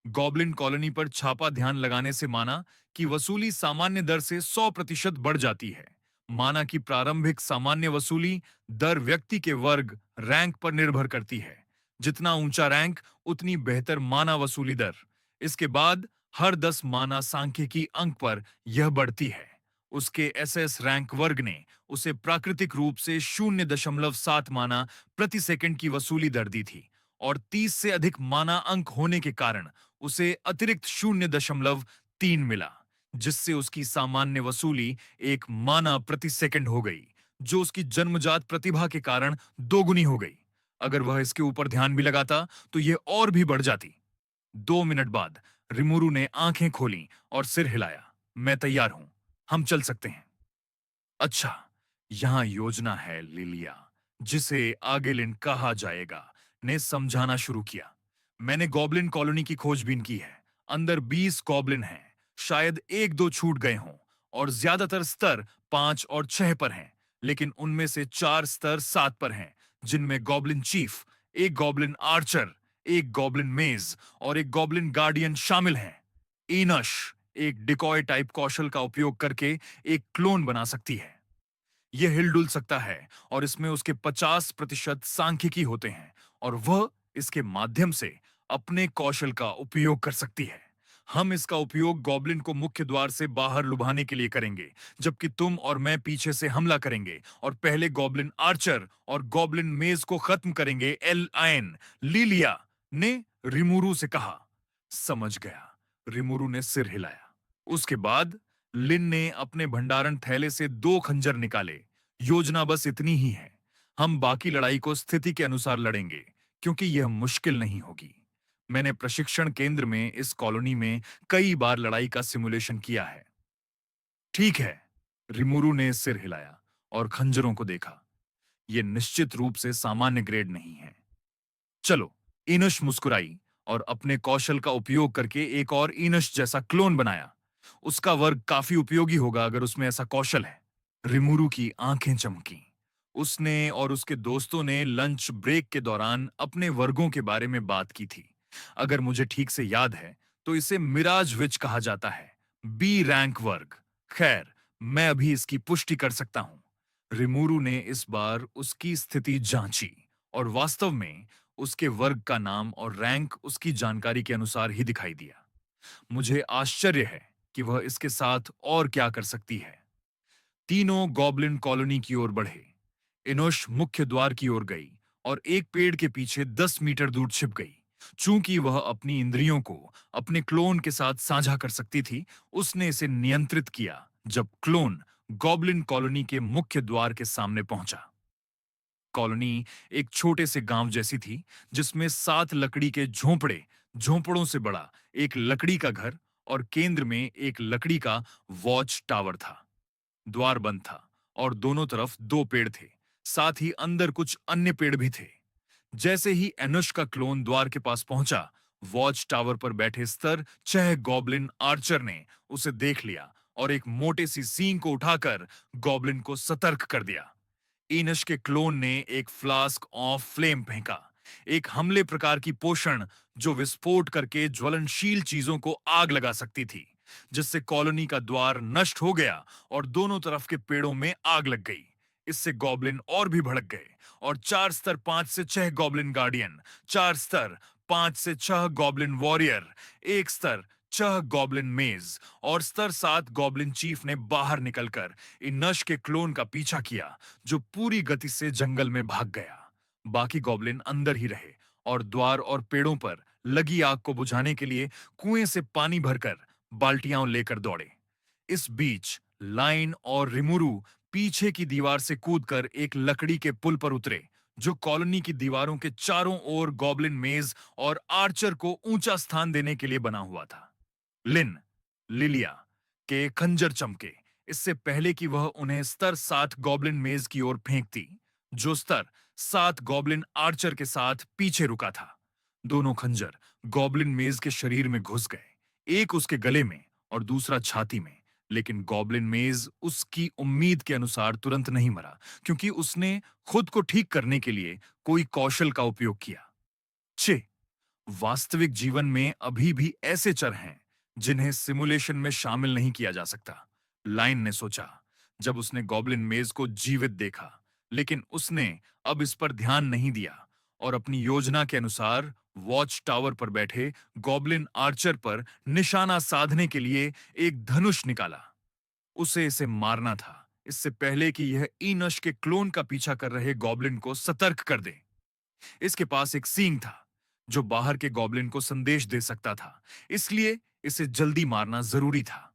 गॉब्लिन कॉलोनी पर छापा ध्यान लगाने से माना की वसूली सामान्य दर से 100% बढ़ जाती है। माना की प्रारंभिक सामान्य वसूली दर व्यक्ति के वर्ग रैंक पर निर्भर करती है। जितना ऊंचा रैंक, उतनी बेहतर माना वसूली दर। इसके बाद हर 10 माना सांख्यिकी अंक पर यह बढ़ती है। उसके एसएस रैंक वर्ग ने उसे प्राकृतिक रूप से 0.7 माना प्रति सेकंड की वसूली दर दी थी और 30 से अधिक माना अंक होने के कारण उसे अतिरिक्त 0.3 मिला, जिससे उसकी सामान्य वसूली 1 माना प्रति सेकंड हो गई, जो उसकी जन्मजात प्रतिभा के कारण दोगुनी हो गई। अगर वह इसके ऊपर ध्यान भी लगाता तो यह और भी बढ़ जाती। 2 मिनट बाद रिमुरु ने आंखें खोली और सिर हिलाया। मैं तैयार हूं, हम चल सकते हैं। अच्छा, यहाँ योजना है, लिलिया, जिसे आगेलिन कहा जाएगा, ने समझाना शुरू किया। मैंने गॉब्लिन कॉलोनी की खोजबीन की है। अंदर 20 गॉब्लिन हैं। शायद 1-2 छूट गए हों और ज्यादातर स्तर 5 और 6 पर हैं, लेकिन उनमें से 4 स्तर 7 पर हैं, जिनमें गॉब्लिन चीफ, एक गॉब्लिन आर्चर, एक गॉब्लिन मेज और एक गॉब्लिन गार्डियन शामिल हैं। इनश एक डिकॉय टाइप कौशल का उपयोग करके एक क्लोन बना सकती है। यह हिलडुल सकता है और इसमें उसके 50% सांख्यिकी होते हैं और वह इसके माध्यम से अपने कौशल का उपयोग कर सकती है। हम इसका उपयोग गॉब्लिन को मुख्य द्वार से बाहर लुभाने के लिए करेंगे, जबकि तुम और मैं पीछे से हमला करेंगे और पहले गॉब्लिन आर्चर और गॉब्लिन मेज को खत्म करेंगे। एल आयन, लिलिया ने रिमुरु से कहा। समझ गया, रिमुरु ने सिर हिलाया। उसके बाद लिन ने अपने भंडारण थैले से 2 खंजर निकाले। योजना बस इतनी ही है। हम बाकी लड़ाई को स्थिति के अनुसार लड़ेंगे, क्योंकि यह मुश्किल नहीं होगी। मैंने प्रशिक्षण केंद्र में इस कॉलोनी में कई बार लड़ाई का सिमुलेशन किया है। ठीक है, रिमुरु ने सिर हिलाया और खंजरों को देखा। यह निश्चित रूप से सामान्य ग्रेड नहीं है। चलो। इनुश मुस्कुराई और अपने कौशल का उपयोग करके एक और इनुश जैसा क्लोन बनाया। उसका वर्ग काफी उपयोगी होगा अगर उसमें ऐसा कौशल है। रिमुरु की आंखें चमकी। उसने और उसके दोस्तों ने लंच ब्रेक के दौरान अपने वर्गों के बारे में बात की थी। अगर मुझे ठीक से याद है, तो इसे मिराज विच कहा जाता है। बी रैंक वर्ग। खैर, मैं अभी इसकी पुष्टि कर सकता हूं। रिमुरु ने इस बार उसकी स्थिति जांची और वास्तव में उसके वर्ग का नाम और रैंक उसकी जानकारी के अनुसार ही दिखाई दिया। मुझे आश्चर्य है कि वह इसके साथ और क्या कर सकती है। तीनों गॉब्लिन कॉलोनी की ओर बढ़े। इनोश मुख्य द्वार की ओर गई और एक पेड़ के पीछे 10 मीटर दूर छिप गई। चूंकि वह अपनी इंद्रियों को अपने क्लोन के साथ साझा कर सकती थी, उसने इसे नियंत्रित किया जब क्लोन गॉब्लिन कॉलोनी के मुख्य द्वार के सामने पहुंचा। कॉलोनी एक छोटे से गांव जैसी थी, जिसमें 7 लकड़ी के झोंपड़े, झोंपड़ों से बड़ा एक लकड़ी का घर और केंद्र में एक लकड़ी का वॉच टावर था। द्वार बंद था और दोनों तरफ 2 पेड़ थे। साथ ही अंदर कुछ अन्य पेड़ भी थे। जैसे ही एनुश का क्लोन द्वार के पास पहुंचा, वॉच टावर पर बैठे स्तर 6 गॉब्लिन आर्चर ने उसे देख लिया और एक मोटे सी सींग को उठाकर गॉब्लिन को सतर्क कर दिया। इनश के क्लोन ने एक फ्लास्क ऑफ फ्लेम फेंका, एक हमले प्रकार की पोषण जो विस्फोट करके ज्वलनशील चीजों को आग लगा सकती थी, जिससे कॉलोनी का द्वार नष्ट हो गया और दोनों तरफ के पेड़ों में आग लग गई। इससे गॉब्लिन और भी भड़क गए और 4 स्तर 5 से 6 गॉब्लिन गार्डियन, 4 स्तर 5 से 6 गॉब्लिन वॉरियर, 1 स्तर 6 गॉब्लिन मेज और स्तर 7 गॉब्लिन चीफ ने बाहर निकलकर इनश के क्लोन का पीछा किया, जो पूरी गति से जंगल में भाग गया। बाकी गॉब्लिन अंदर ही रहे और द्वार और पेड़ों पर लगी आग को बुझाने के लिए कुएं से पानी भरकर बाल्टियां लेकर दौड़े। इस बीच लाइन और रिमुरु पीछे की दीवार से कूदकर एक लकड़ी के पुल पर उतरे, जो कॉलोनी की दीवारों के चारों ओर गॉब्लिन मेज और आर्चर को ऊंचा स्थान देने के लिए बना हुआ था। लिन, लिलिया के खंजर चमके, इससे पहले कि वह उन्हें स्तर 7 गॉब्लिन मेज की ओर फेंकती, जो स्तर 7 गॉब्लिन आर्चर के साथ पीछे रुका था। दोनों खंजर गॉब्लिन मेज के शरीर में घुस गए, एक उसके गले में और दूसरा छाती में। लेकिन गॉब्लिन मेज उसकी उम्मीद के अनुसार तुरंत नहीं मरा, क्योंकि उसने खुद को ठीक करने के लिए कोई कौशल का उपयोग किया। 6 वास्तविक जीवन में अभी भी ऐसे चर हैं जिन्हें सिमुलेशन में शामिल नहीं किया जा सकता, लाइन ने सोचा, जब उसने गॉब्लिन मेज को जीवित देखा। लेकिन उसने अब इस पर ध्यान नहीं दिया और अपनी योजना के अनुसार वॉच टावर पर बैठे गॉब्लिन आर्चर पर निशाना साधने के लिए एक धनुष निकाला। उसे इसे मारना था, इससे पहले कि यह इनश के क्लोन का पीछा कर रहे गॉब्लिन को सतर्क कर दे। इसके पास एक सींग था जो बाहर के गॉब्लिन को संदेश दे सकता था, इसलिए इसे जल्दी मारना जरूरी था।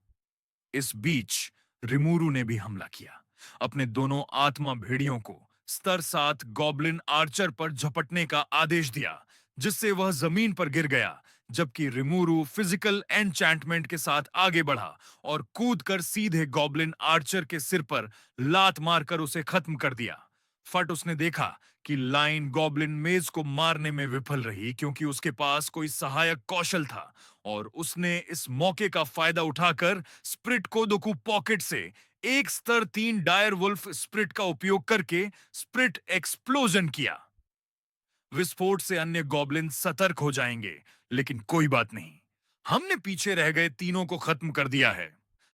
इस बीच रिमुरु ने भी हमला किया, अपने दोनों आत्मा भेड़ियों को स्तर 7 गॉब्लिन आर्चर पर झपटने का आदेश दिया, जिससे वह जमीन पर गिर गया, जबकि रिमुरु फिजिकल एन्चैंटमेंट के साथ आगे बढ़ा और कूदकर सीधे गॉब्लिन आर्चर के सिर पर लात मारकर उसे खत्म कर दिया। फट उसने देखा कि लाइन गॉब्लिन मेज को मारने में विफल रही, क्योंकि उसके पास कोई सहायक कौशल था और उसने इस मौके का फायदा उठाकर स्प्रिट कोदोकू पॉकेट से एक स्तर 3 डायर वुल्फ स्प्रिट का उपयोग करके स्प्रिट एक्सप्लोजन किया। विस्फोट से अन्य गॉब्लिन सतर्क हो जाएंगे, लेकिन कोई बात नहीं, हमने पीछे रह गए तीनों को खत्म कर दिया है।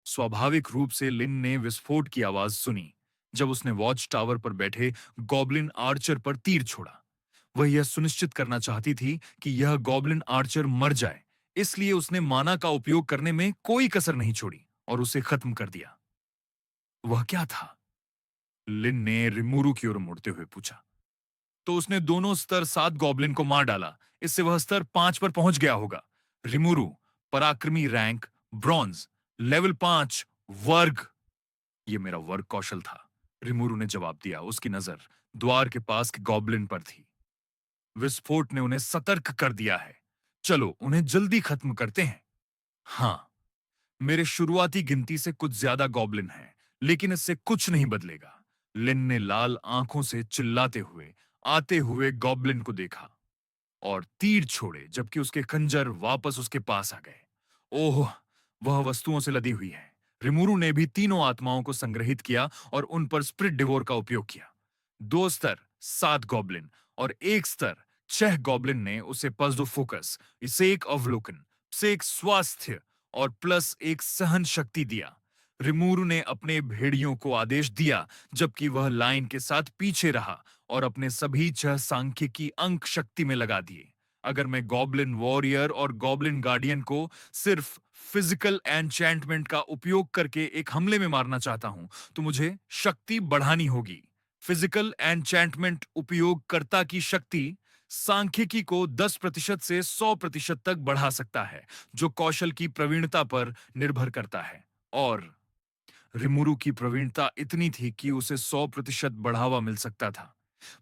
स्वाभाविक रूप से लिन ने विस्फोट की आवाज सुनी जब उसने वॉच टावर पर बैठे गॉब्लिन आर्चर पर तीर छोड़ा। वह यह सुनिश्चित करना चाहती थी कि यह गॉब्लिन आर्चर मर जाए, इसलिए उसने माना का उपयोग करने में कोई कसर नहीं छोड़ी और उसे खत्म कर दिया। वह क्या था? लिन ने रिमुरु की ओर मुड़ते हुए पूछा। तो उसने दोनों स्तर 7 गॉब्लिन को मार डाला, इससे वह स्तर 5 पर पहुंच गया होगा। रिमुरु, पराक्रमी रैंक ब्रॉन्ज, लेवल 5 वर्ग। ये मेरा वर्ग कौशल था, रिमुरु ने जवाब दिया। उसकी नजर द्वार के पास के गॉब्लिन पर थी। विस्फोट ने उन्हें सतर्क कर दिया है, चलो उन्हें जल्दी खत्म करते हैं। हाँ, मेरे शुरुआती गिनती से कुछ ज्यादा गॉब्लिन हैं, लेकिन इससे कुछ नहीं बदलेगा। लिन ने लाल आंखों से चिल्लाते हुए आते हुए गॉब्लिन को देखा और तीर छोड़े, जबकि उसके खंजर वापस उसके पास आ गए। ओह, वह वस्तुओं से लदी हुई है। रिमुरु ने भी तीनों आत्माओं को संग्रहित किया और उन पर स्प्रिट डिवोर का उपयोग किया। 2 स्तर 7 गॉब्लिन और 1 स्तर 6 गॉब्लिन ने उसे पजदो फोकस, इसे एक अवलोकन, से एक स्वास्थ्य और +1 सहन शक्ति दिया। रिमुरु ने अपने भेड़ियों को आदेश दिया, जबकि वह लाइन के साथ पीछे रहा और अपने सभी 6 सांख्यिकी अंक शक्ति में लगा दिए। अगर मैं गॉब्लिन वॉरियर और गॉब्लिन गार्डियन को सिर्फ फिजिकल एन्चैंटमेंट का उपयोग करके एक हमले में मारना चाहता हूं, तो मुझे शक्ति बढ़ानी होगी। फिजिकल एन्चैंटमेंट उपयोगकर्ता की शक्ति सांख्यिकी को 10% से 100% तक बढ़ा सकता है, जो कौशल की प्रवीणता पर निर्भर करता है। और रिमुरु की प्रवीणता इतनी थी कि उसे 100% बढ़ावा मिल सकता था,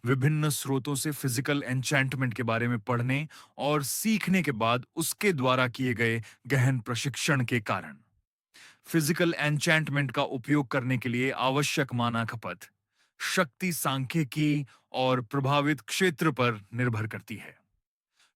विभिन्न स्रोतों से फिजिकल एन्चैंटमेंट के बारे में पढ़ने और सीखने के बाद उसके द्वारा किए गए गहन प्रशिक्षण के कारण। फिजिकल एन्चैंटमेंट का उपयोग करने के लिए आवश्यक माना खपत शक्ति सांख्यिकी और प्रभावित क्षेत्र पर निर्भर करती है।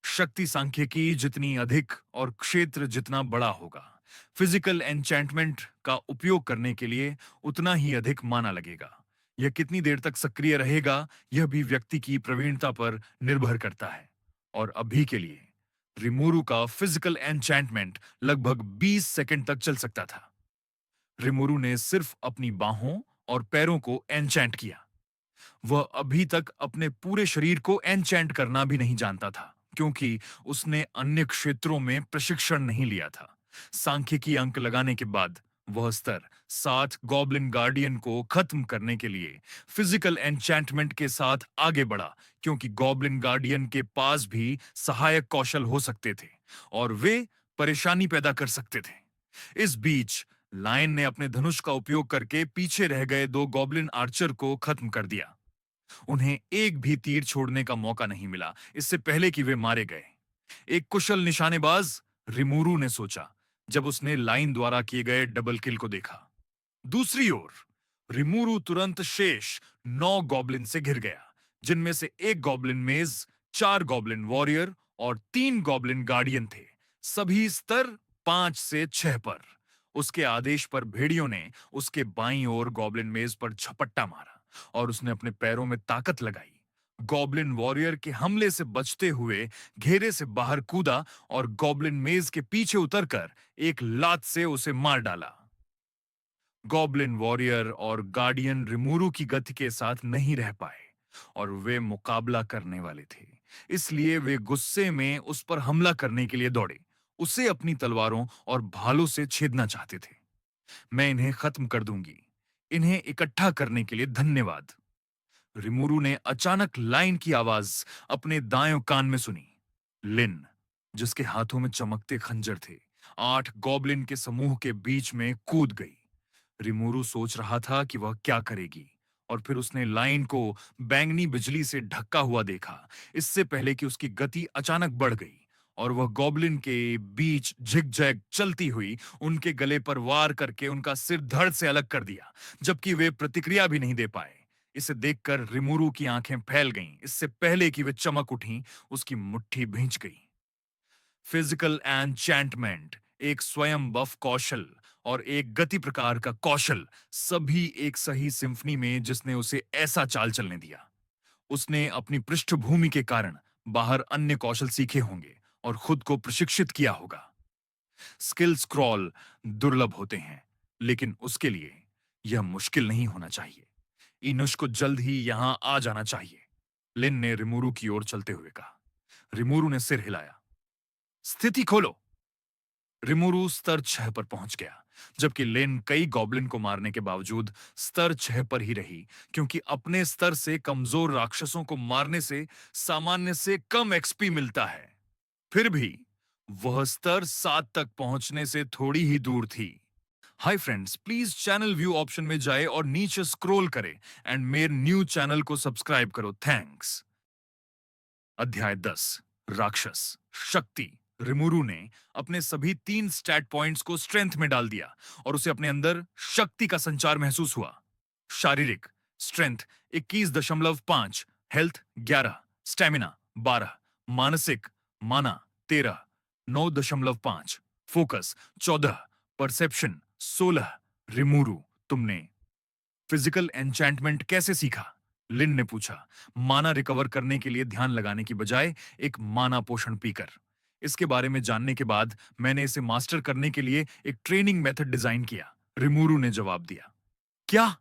शक्ति सांख्यिकी जितनी अधिक और क्षेत्र जितना बड़ा होगा, फिजिकल एन्चेंटमेंट का उपयोग करने के लिए उतना ही अधिक माना लगेगा। यह कितनी देर तक सक्रिय रहेगा, यह भी व्यक्ति की प्रवीणता पर निर्भर करता है। और अभी के लिए रिमूरू का फिजिकल एन्चेंटमेंट लगभग 20 सेकंड तक चल सकता था। रिमूरू ने सिर्फ अपनी बाहों और पैरों को एन्चेंट किया। वह अभी तक अपने पूरे शरीर को एन्चेंट करना भी नहीं जानता था, क्योंकि उसने अन्य क्षेत्रों में प्रशिक्षण नहीं लिया था। सांख्यिकी अंक लगाने के बाद वह स्तर 7 गॉब्लिन गार्डियन को खत्म करने के लिए फिजिकल एन्चेंटमेंट के साथ आगे बढ़ा, क्योंकि गॉब्लिन गार्डियन के पास भी सहायक कौशल हो सकते थे और वे परेशानी पैदा कर सकते थे। इस बीच लायन ने अपने धनुष का उपयोग करके पीछे रह गए 2 गॉब्लिन आर्चर को खत्म कर दिया। उन्हें एक भी तीर छोड़ने का मौका नहीं मिला इससे पहले कि वे मारे गए। एक कुशल निशानेबाज, रिमूरू ने सोचा, जब उसने लाइन द्वारा किए गए डबल किल को देखा। दूसरी ओर रिमूरू तुरंत शेष 9 गॉब्लिन से घिर गया, जिनमें से एक गॉब्लिन मेज, 4 गॉब्लिन वॉरियर और 3 गॉब्लिन गार्डियन थे, सभी स्तर 5 से 6 पर। उसके आदेश पर भेड़ियों ने उसके बाईं ओर गॉब्लिन मेज पर झपट्टा मारा और उसने अपने पैरों में ताकत लगाई। गॉब्लिन वॉरियर के हमले से बचते हुए घेरे से बाहर कूदा और गॉब्लिन मेज के पीछे उतरकर एक लात से उसे मार डाला। गॉब्लिन वॉरियर और गार्डियन रिमूरू की गति के साथ नहीं रह पाए और वे मुकाबला करने वाले थे, इसलिए वे गुस्से में उस पर हमला करने के लिए दौड़े, उसे अपनी तलवारों और भालों से छेदना चाहते थे। मैं इन्हें खत्म कर दूंगी। इन्हें इकट्ठा करने के लिए धन्यवाद। रिमूरू ने अचानक लाइन की आवाज अपने दाएं कान में सुनी। लिन, जिसके हाथों में चमकते खंजर थे, 8 गॉब्लिन के समूह के बीच में कूद गई। रिमूरू सोच रहा था कि वह क्या करेगी, और फिर उसने लाइन को बैंगनी बिजली से ढका हुआ देखा, इससे पहले कि उसकी गति अचानक बढ़ गई और वह गॉब्लिन के बीच झिकझैक चलती हुई उनके गले पर वार करके उनका सिर धड़ से अलग कर दिया, जबकि वे प्रतिक्रिया भी नहीं दे पाए। इसे देखकर रिमूरू की आंखें फैल गईं। इससे पहले कि वे चमक उठीं, उसकी मुट्ठी भींच गई। फिजिकल एन्चेंटमेंट एक स्वयं बफ कौशल और एक गति प्रकार का कौशल, सभी एक सही सिम्फनी में, जिसने उसे ऐसा चाल चलने दिया। उसने अपनी पृष्ठभूमि के कारण बाहर अन्य कौशल सीखे होंगे और खुद को प्रशिक्षित किया होगा। स्किल स्क्रॉल दुर्लभ होते हैं, लेकिन उसके लिए यह मुश्किल नहीं होना चाहिए। इनुश को जल्द ही यहां आ जाना चाहिए। लिन ने रिमूरू की ओर चलते हुए कहा। रिमूरू ने सिर हिलाया। स्थिति खोलो। रिमूरू स्तर 6 पर पहुंच गया, जबकि लिन कई गॉब्लिन को मारने के बावजूद स्तर 6 पर ही रही, क्योंकि अपने स्तर से कमजोर राक्षसों को मारने से सामान्य से कम एक्सपी मिलता है। फिर भी वह स्तर 7 तक पहुंचने से थोड़ी ही दूर थी। Hi friends, please channel view option में जाए और नीचे स्क्रॉल करें एंड मेरे न्यू चैनल को सब्सक्राइब करो। थैंक्स। अध्याय 10, राक्षस शक्ति। रिमूरू ने अपने सभी 3 स्टैट पॉइंट्स को स्ट्रेंथ में डाल दिया और उसे अपने अंदर शक्ति का संचार महसूस हुआ। शारीरिक स्ट्रेंथ 21.5, हेल्थ 11, स्टेमिना 12, मानसिक माना 13, 9.5, फोकस 14, परसेप्शन 16। रिमूरू, तुमने फिजिकल एन्चेंटमेंट कैसे सीखा? लिन ने पूछा, माना रिकवर करने के लिए ध्यान लगाने की बजाय एक माना पोषण पीकर। इसके बारे में जानने के बाद मैंने इसे मास्टर करने के लिए एक ट्रेनिंग मेथड डिजाइन किया, रिमूरू ने जवाब दिया। क्या?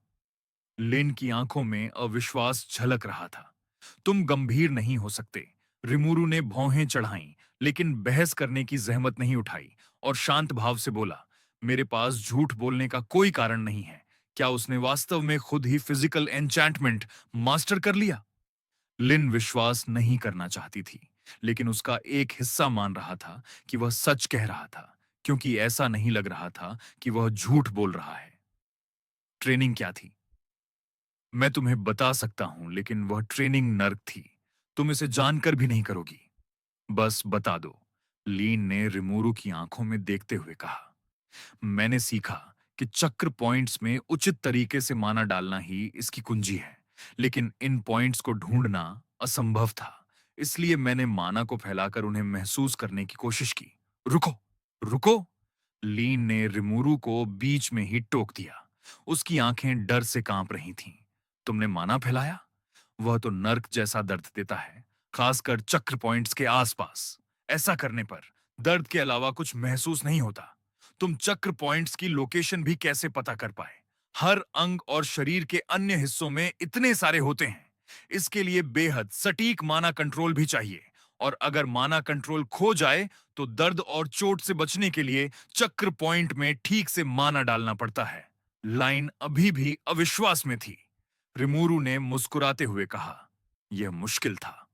लिन की आंखों में अविश्वास झलक रहा था। तुम गंभीर नहीं हो सकते। रिमूरू ने भौहें चढ़ाईं, लेकिन बहस करने की जहमत नहीं उठाई और शांत भाव से बोला, मेरे पास झूठ बोलने का कोई कारण नहीं है। क्या उसने वास्तव में खुद ही फिजिकल एन्चेंटमेंट मास्टर कर लिया? लिन विश्वास नहीं करना चाहती थी, लेकिन उसका एक हिस्सा मान रहा था कि वह सच कह रहा था, क्योंकि ऐसा नहीं लग रहा था कि वह झूठ बोल रहा है। ट्रेनिंग क्या थी? मैं तुम्हें बता सकता हूं, लेकिन वह ट्रेनिंग नर्क थी। तुम इसे जानकर भी नहीं करोगी। बस बता दो, लीन ने रिमूरू की आंखों में देखते हुए कहा। मैंने सीखा कि चक्र पॉइंट्स में उचित तरीके से माना डालना ही इसकी कुंजी है, लेकिन इन पॉइंट्स को ढूंढना असंभव था। इसलिए मैंने माना को फैलाकर उन्हें महसूस करने की कोशिश की। रुको, रुको! लीन ने रिमूरू को बीच में ही टोक दिया। उसकी आंखें डर से कांप रही थीं। तुमने माना फैलाया? वह तो नर्क जैसा दर्द देता है, खासकर चक्र पॉइंट्स के आसपास। ऐसा करने पर दर्द के अलावा कुछ महसूस नहीं होता। तुम चक्र पॉइंट्स की लोकेशन भी कैसे पता कर पाए? हर अंग और शरीर के अन्य हिस्सों में इतने सारे होते हैं। इसके लिए बेहद सटीक माना कंट्रोल भी चाहिए, और अगर माना कंट्रोल खो जाए तो दर्द और चोट से बचने के लिए चक्र पॉइंट में ठीक से माना डालना पड़ता है। लाइन अभी भी अविश्वास में थी। रिमूरू ने मुस्कुराते हुए कहा, यह मुश्किल था।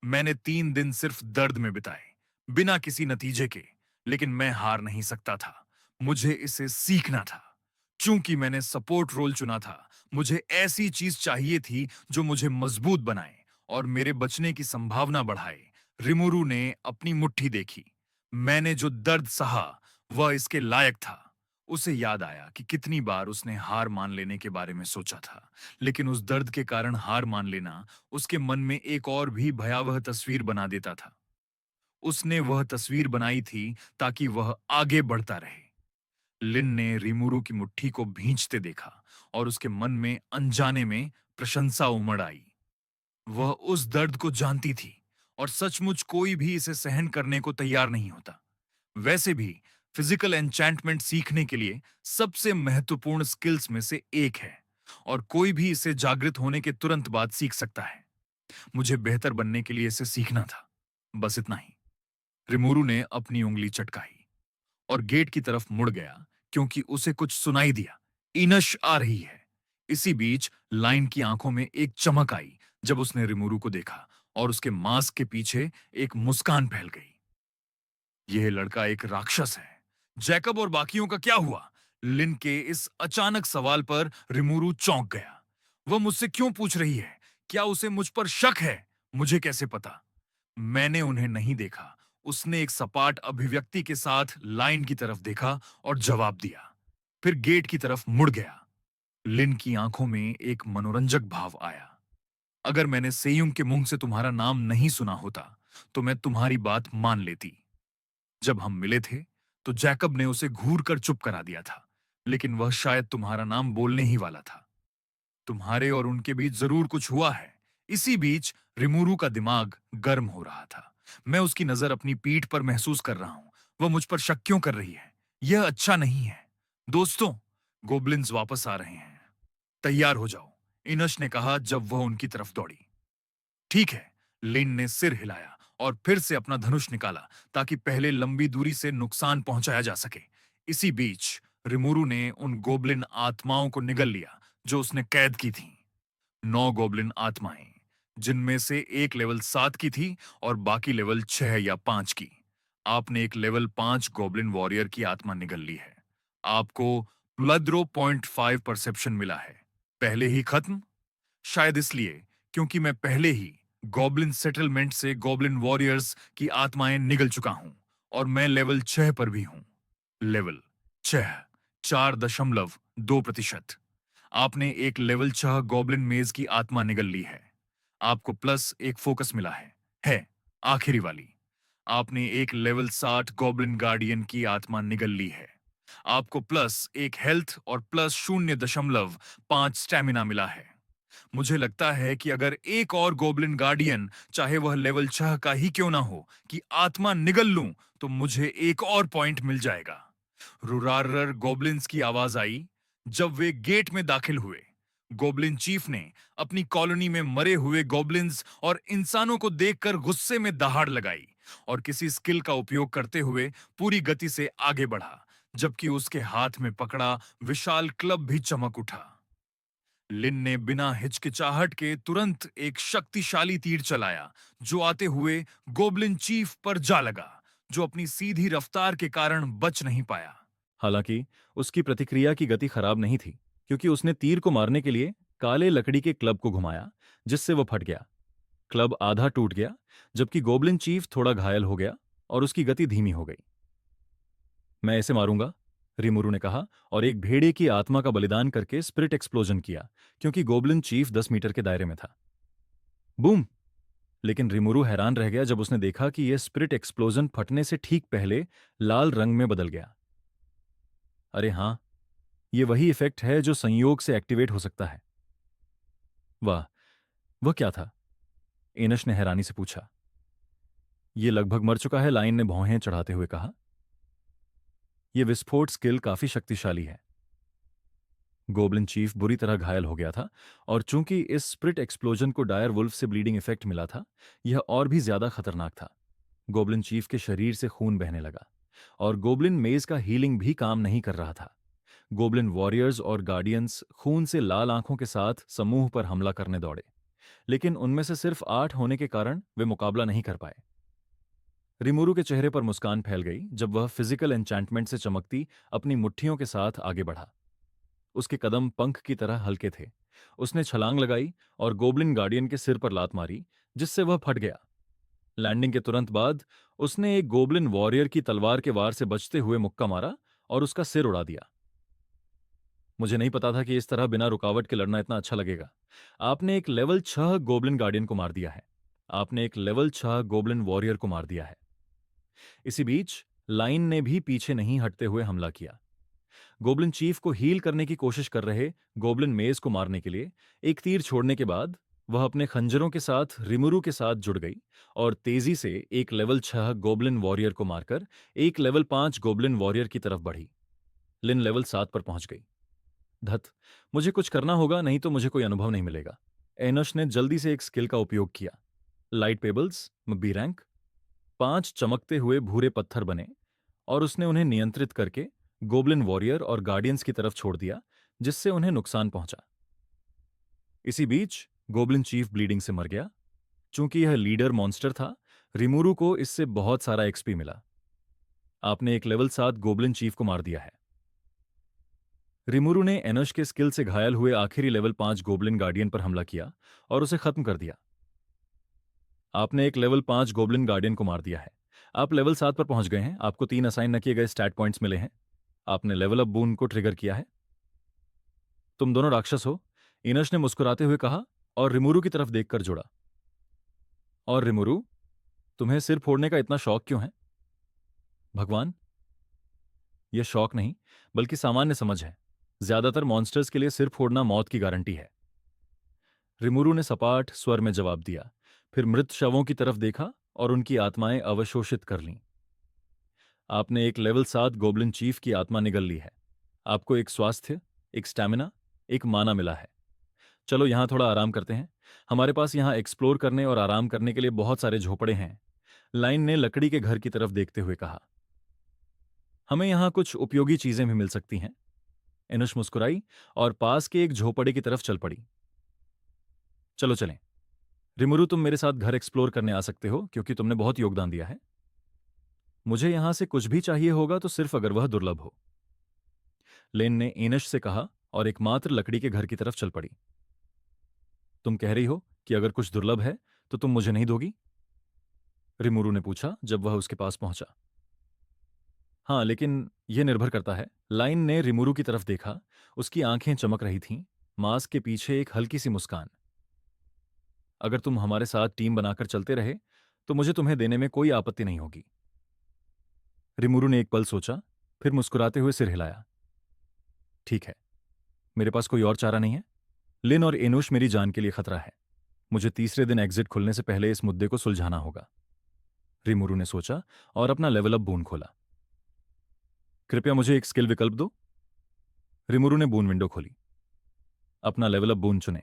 मैंने 3 दिन सिर्फ दर्द में बिताए, बिना किसी नतीजे के, लेकिन मैं हार नहीं सकता था। मुझे इसे सीखना था। चूंकि मैंने सपोर्ट रोल चुना था, मुझे ऐसी चीज चाहिए थी जो मुझे मजबूत बनाए और मेरे बचने की संभावना बढ़ाए। रिमुरु ने अपनी मुट्ठी देखी। मैंने जो दर्द सहा, वह इसके लायक था। उसे याद आया कि कितनी बार उसने हार मान लेने के बारे में सोचा था, लेकिन उस दर्द के कारण हार मान लेना उसके मन में एक और भी भयावह तस्वीर बना देता था। उसने वह तस्वीर बनाई थी ताकि वह आगे बढ़ता रहे। लिन ने रिमुरु की मुट्ठी को भींचते देखा और उसके मन में अनजाने में प्रशंसा उमड़ आई। वह उस दर्द को जानती थी और सचमुच कोई भी इसे सहन करने को तैयार नहीं होता। वैसे भी फिजिकल एन्चैंटमेंट सीखने के लिए सबसे महत्वपूर्ण स्किल्स में से एक है, और कोई भी इसे जागृत होने के तुरंत बाद सीख सकता है। मुझे बेहतर बनने के लिए इसे सीखना था, बस इतना ही। रिमोरू ने अपनी उंगली चटकाई और गेट की तरफ मुड़ गया, क्योंकि उसे कुछ सुनाई दिया। इनश आ रही है। इसी बीच लाइन की आंखों में एक चमक आई जब उसने रिमोरू को देखा, और उसके मास्क के पीछे एक मुस्कान फैल गई। यह लड़का एक राक्षस है। जैकब और बाकियों का क्या हुआ? लिन के इस अचानक सवाल पर रिमोरू चौंक गया। वह मुझसे क्यों पूछ रही है? क्या उसे मुझ पर शक है? मुझे कैसे पता? मैंने उन्हें नहीं देखा। उसने एक सपाट अभिव्यक्ति के साथ लाइन की तरफ देखा और जवाब दिया, फिर गेट की तरफ मुड़ गया। लिन की आंखों में एक मनोरंजक भाव आया। अगर मैंने सेयुंग के मुंह से तुम्हारा नाम नहीं सुना होता, तो मैं तुम्हारी बात मान लेती। जब हम मिले थे, तो जैकब ने उसे घूर कर चुप करा दिया था, लेकिन वह शायद तुम्हारा नाम बोलने ही वाला था। तुम्हारे और उनके बीच जरूर कुछ हुआ है। इसी बीच रिमूरू का दिमाग गर्म हो रहा था। मैं उसकी नजर अपनी पीठ पर महसूस कर रहा हूं। वह मुझ पर शक क्यों कर रही है? यह अच्छा नहीं है। दोस्तों, गोबलिन्स वापस आ रहे हैं। तैयार हो जाओ, इनश ने कहा जब वह उनकी तरफ दौड़ी। ठीक है। लिन ने सिर हिलाया और फिर से अपना धनुष निकाला, ताकि पहले लंबी दूरी से नुकसान पहुंचाया जा सके। इसी बीच रिमोरू ने उन गोबलिन आत्माओं को निगल लिया जो उसने कैद की थीं। 9 गोबलिन आत्माएं, जिनमें से एक लेवल 7 की थी और बाकी लेवल 6 या 5 की। आपने एक लेवल 5 गोबलिन वॉरियर की आत्मा निगल ली है। आपको प्लद्रो पॉइंट 5 परसेप्शन मिला है। पहले ही खत्म? शायद इसलिए क्योंकि मैं पहले ही गॉब्लिन सेटलमेंट से गॉब्लिन वॉरियर्स की आत्माएं निगल चुका हूं, और मैं लेवल 6 पर भी हूं। लेवल 6, 4.2%। आपने एक लेवल 6 गॉब्लिन मेज की आत्मा निगल ली है। आपको प्लस एक फोकस मिला है आखिरी वाली। आपने एक लेवल 60 गॉब्लिन गार्डियन की आत्मा निगल ली है। आपको प्लस एक हेल्थ और प्लस 0.5 स्टैमिना मिला है। मुझे लगता है कि अगर एक और गोबलिन गार्डियन, चाहे वह लेवल 6 का ही क्यों ना हो, कि आत्मा निगल लूं, तो मुझे एक और पॉइंट मिल जाएगा। रुरारर गोबलिन्स की आवाज आई जब वे गेट में दाखिल हुए। गोबलिन चीफ ने अपनी कॉलोनी में मरे हुए गोबलिन्स और इंसानों को देखकर गुस्से में दहाड़ लगाई और किसी स्किल का उपयोग करते हुए पूरी गति से आगे बढ़ा, जबकि उसके हाथ में पकड़ा विशाल क्लब भी चमक उठा। लिन ने बिना हिचकिचाहट के तुरंत एक शक्तिशाली तीर चलाया, जो आते हुए गोबलिन चीफ पर जा लगा, जो अपनी सीधी रफ्तार के कारण बच नहीं पाया। हालांकि उसकी प्रतिक्रिया की गति खराब नहीं थी, क्योंकि उसने तीर को मारने के लिए काले लकड़ी के क्लब को घुमाया, जिससे वो फट गया। क्लब आधा टूट गया, जबकि गोबलिन चीफ थोड़ा घायल हो गया और उसकी गति धीमी हो गई। मैं इसे मारूंगा, रिमुरु ने कहा, और एक भेड़िए की आत्मा का बलिदान करके स्पिरिट एक्सप्लोजन किया, क्योंकि गोबलिन चीफ 10 मीटर के दायरे में था। बूम! लेकिन रिमुरु हैरान रह गया जब उसने देखा कि यह स्पिरिट एक्सप्लोजन फटने से ठीक पहले लाल रंग में बदल गया। अरे हाँ, ये वही इफेक्ट है जो संयोग से एक्टिवेट हो सकता है। वाह, वह क्या था? एनश ने हैरानी से पूछा। ये लगभग मर चुका है, लाइन ने भौहें चढ़ाते हुए कहा। यह विस्फोट स्किल काफी शक्तिशाली है। गोब्लिन चीफ बुरी तरह घायल हो गया था, और चूंकि इस स्प्रिट एक्सप्लोजन को डायर वुल्फ से ब्लीडिंग इफेक्ट मिला था, यह और भी ज्यादा खतरनाक था। गोब्लिन चीफ के शरीर से खून बहने लगा, और गोब्लिन मेज का हीलिंग भी काम नहीं कर रहा था। गोब्लिन वॉरियर्स और गार्डियंस खून से लाल आंखों के साथ समूह पर हमला करने दौड़े, लेकिन उनमें से सिर्फ 8 होने के कारण वे मुकाबला नहीं कर पाए। रिमुरु के चेहरे पर मुस्कान फैल गई जब वह फिजिकल एन्चैंटमेंट से चमकती अपनी मुट्ठियों के साथ आगे बढ़ा। उसके कदम पंख की तरह हल्के थे। उसने छलांग लगाई और गोब्लिन गार्डियन के सिर पर लात मारी, जिससे वह फट गया। लैंडिंग के तुरंत बाद उसने एक गोब्लिन वॉरियर की तलवार के वार से बचते हुए मुक्का मारा और उसका सिर उड़ा दिया। मुझे नहीं पता था कि इस तरह बिना रुकावट के लड़ना इतना अच्छा लगेगा। आपने एक लेवल 6 गोब्लिन गार्डियन को मार दिया है। आपने एक लेवल 6 गोब्लिन वॉरियर को मार दिया है। इसी बीच लाइन ने भी पीछे नहीं हटते हुए हमला किया। गोब्लिन चीफ को हील करने की कोशिश कर रहे गोब्लिन मेज को मारने के लिए एक तीर छोड़ने के बाद वह अपने खंजरों के साथ रिमुरु के साथ जुड़ गई और तेजी से एक लेवल 6 गोब्लिन वॉरियर को मारकर एक लेवल 5 गोब्लिन वॉरियर की तरफ बढ़ी। लिन लेवल 7 पर पहुंच गई। धत, मुझे कुछ करना होगा, नहीं तो मुझे कोई अनुभव नहीं मिलेगा। एनश ने जल्दी से एक स्किल का उपयोग किया। Light pebbles B rank. 5 चमकते हुए भूरे पत्थर बने और उसने उन्हें नियंत्रित करके गोब्लिन वॉरियर और गार्डियंस की तरफ छोड़ दिया, जिससे उन्हें नुकसान पहुंचा। इसी बीच गोब्लिन चीफ ब्लीडिंग से मर गया। चूंकि यह लीडर मॉन्स्टर था, रिमुरु को इससे बहुत सारा एक्सपी मिला। आपने एक लेवल 7 गोब्लिन चीफ को मार दिया है। रिमुरु ने एनश के स्किल से घायल हुए आखिरी लेवल 5 गोब्लिन गार्डियन पर हमला किया और उसे खत्म कर दिया। आपने एक लेवल 5 गोब्लिन गार्डियन को मार दिया है। आप लेवल 7 पर पहुंच गए हैं। आपको 3 असाइन न किए गए स्टैट पॉइंट्स मिले हैं। आपने लेवल अप बून को ट्रिगर किया है। तुम दोनों राक्षस हो, इनश ने मुस्कुराते हुए कहा और रिमुरु की तरफ देखकर जुड़ा। और रिमुरु, तुम्हें सिर फोड़ने का इतना शौक क्यों है? भगवान, यह शौक नहीं, बल्कि सामान्य समझ है। ज्यादातर मॉन्स्टर्स के लिए सिर फोड़ना मौत की गारंटी है। रिमुरु ने सपाट स्वर में जवाब दिया, फिर मृत शवों की तरफ देखा और उनकी आत्माएं अवशोषित कर लीं। आपने एक लेवल 7 गोब्लिन चीफ की आत्मा निगल ली है। आपको एक स्वास्थ्य, एक स्टैमिना, एक माना मिला है। चलो यहां थोड़ा आराम करते हैं। हमारे पास यहां एक्सप्लोर करने और आराम करने के लिए बहुत सारे झोपड़े हैं। लाइन ने लकड़ी के घर की तरफ देखते हुए कहा। हमें यहां कुछ उपयोगी चीजें भी मिल सकती हैं। एनुश मुस्कुराई और पास के एक झोपड़े की तरफ चल पड़ी। चलो चलें। रिमुरु, तुम मेरे साथ घर एक्सप्लोर करने आ सकते हो क्योंकि तुमने बहुत योगदान दिया है। मुझे यहां से कुछ भी चाहिए होगा तो सिर्फ अगर वह दुर्लभ हो, लेन ने एनश से कहा और एकमात्र लकड़ी के घर की तरफ चल पड़ी। तुम कह रही हो कि अगर कुछ दुर्लभ है तो तुम मुझे नहीं दोगी? रिमुरु ने पूछा जब वह उसके पास पहुंचा। हाँ, लेकिन यह निर्भर करता है। लाइन ने रिमुरु की तरफ देखा। उसकी आंखें चमक रही थीं, मास्क के पीछे एक हल्की सी मुस्कान। अगर तुम हमारे साथ टीम बनाकर चलते रहे तो मुझे तुम्हें देने में कोई आपत्ति नहीं होगी। रिमुरु ने एक पल सोचा, फिर मुस्कुराते हुए सिर हिलाया। ठीक है, मेरे पास कोई और चारा नहीं है। लिन और एनुश मेरी जान के लिए खतरा है। मुझे तीसरे दिन एग्जिट खुलने से पहले इस मुद्दे को सुलझाना होगा। रिमुरु ने सोचा और अपना लेवल अप बून खोला। कृपया मुझे एक स्किल विकल्प दो। रिमुरु ने बून विंडो खोली। अपना लेवल अप बून चुने।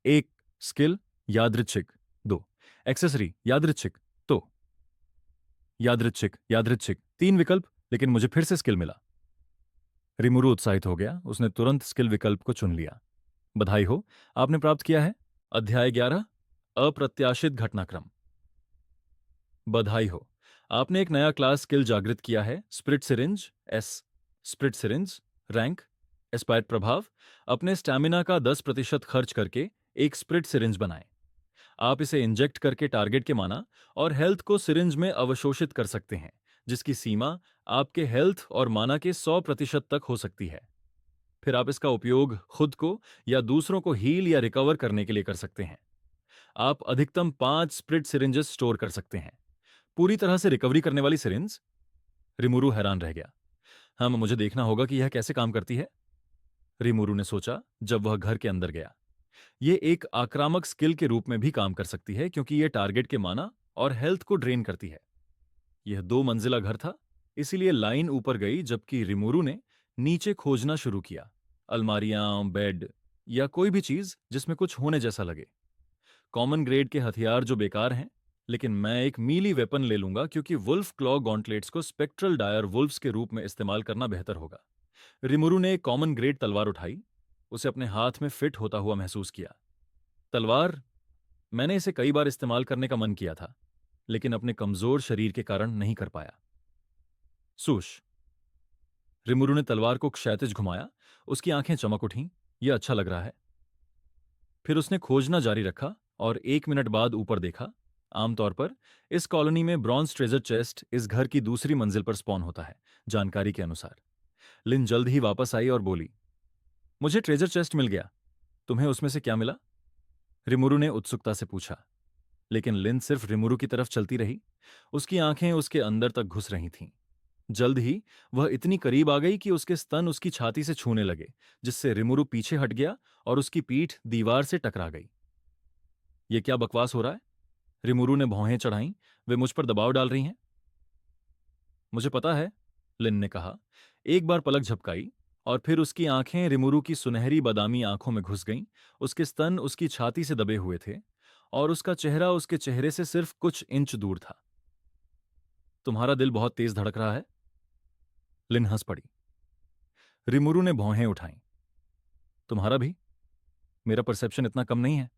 1 स्किल यादृच्छिक, 2 एक्सेसरी यादृच्छिक, तो यादृच्छिक यादृच्छिक 3 विकल्प, लेकिन मुझे फिर से स्किल मिला। रिमुरु उत्साहित हो गया। उसने तुरंत स्किल विकल्प को चुन लिया। बधाई हो, आपने प्राप्त किया है अध्याय 11 अप्रत्याशित घटनाक्रम। बधाई हो, आपने एक नया क्लास स्किल जागृत किया है, spirit syringe S. Spirit syringe rank aspired प्रभाव। अपने स्टैमिना का 10% खर्च करके एक स्प्रिट सिरिंज बनाएं। आप इसे इंजेक्ट करके टारगेट के माना और हेल्थ को सिरिंज में अवशोषित कर सकते हैं, जिसकी सीमा आपके हेल्थ और माना के 100% तक हो सकती है। फिर आप इसका उपयोग खुद को या दूसरों को हील या रिकवर करने के लिए कर सकते हैं। आप अधिकतम 5 स्प्रिट सिरिंजेस स्टोर कर सकते हैं। पूरी तरह से रिकवरी करने वाली सिरिंज? रिमुरु हैरान रह गया। हाँ, मुझे देखना होगा कि यह कैसे काम करती है, रिमुरु ने सोचा जब वह घर के अंदर गया। ये एक आक्रामक स्किल के रूप में भी काम कर सकती है क्योंकि ये टारगेट के माना और हेल्थ को ड्रेन करती है। यह 2 मंजिला घर था, इसीलिए लाइन ऊपर गई जबकि रिमुरु ने नीचे खोजना शुरू किया। अलमारियां, बेड या कोई भी चीज जिसमें कुछ होने जैसा लगे। कॉमन ग्रेड के हथियार जो बेकार हैं, लेकिन मैं एक मीली वेपन ले लूंगा क्योंकि वुल्फ क्लॉ गॉन्टलेट्स को स्पेक्ट्रल डायर वुल्फ्स के रूप में इस्तेमाल करना बेहतर होगा। रिमुरु ने एक कॉमन ग्रेड तलवार उठाई, उसे अपने हाथ में फिट होता हुआ महसूस किया। तलवार, मैंने इसे कई बार इस्तेमाल करने का मन किया था, लेकिन अपने कमजोर शरीर के कारण नहीं कर पाया। सूश, रिमुरु ने तलवार को क्षैतिज घुमाया, उसकी आंखें चमक उठीं। यह अच्छा लग रहा है। फिर उसने खोजना जारी रखा और 1 मिनट बाद ऊपर देखा। आमतौर पर इस कॉलोनी में ब्रॉन्ज ट्रेजर चेस्ट इस घर की दूसरी मंजिल पर स्पॉन होता है, जानकारी के अनुसार। लिन जल्द ही वापस आई और बोली, मुझे ट्रेजर चेस्ट मिल गया। तुम्हें उसमें से क्या मिला? रिमुरु ने उत्सुकता से पूछा, लेकिन लिन सिर्फ रिमुरु की तरफ चलती रही। उसकी आंखें उसके अंदर तक घुस रही थीं। जल्द ही वह इतनी करीब आ गई कि उसके स्तन उसकी छाती से छूने लगे, जिससे रिमुरु पीछे हट गया और उसकी पीठ दीवार से टकरा गई। ये क्या बकवास हो रहा है? रिमुरु ने भौहें चढ़ाईं। वे मुझ पर दबाव डाल रही हैं। मुझे पता है, लिन ने कहा। एक बार पलक झपकाई और फिर उसकी आंखें रिमुरु की सुनहरी बादामी आंखों में घुस गईं। उसके स्तन उसकी छाती से दबे हुए थे और उसका चेहरा उसके चेहरे से सिर्फ कुछ इंच दूर था। तुम्हारा दिल बहुत तेज धड़क रहा है? लिन हंस पड़ी। रिमुरु ने भौहें उठाईं। तुम्हारा भी? मेरा परसेप्शन इतना कम नहीं है।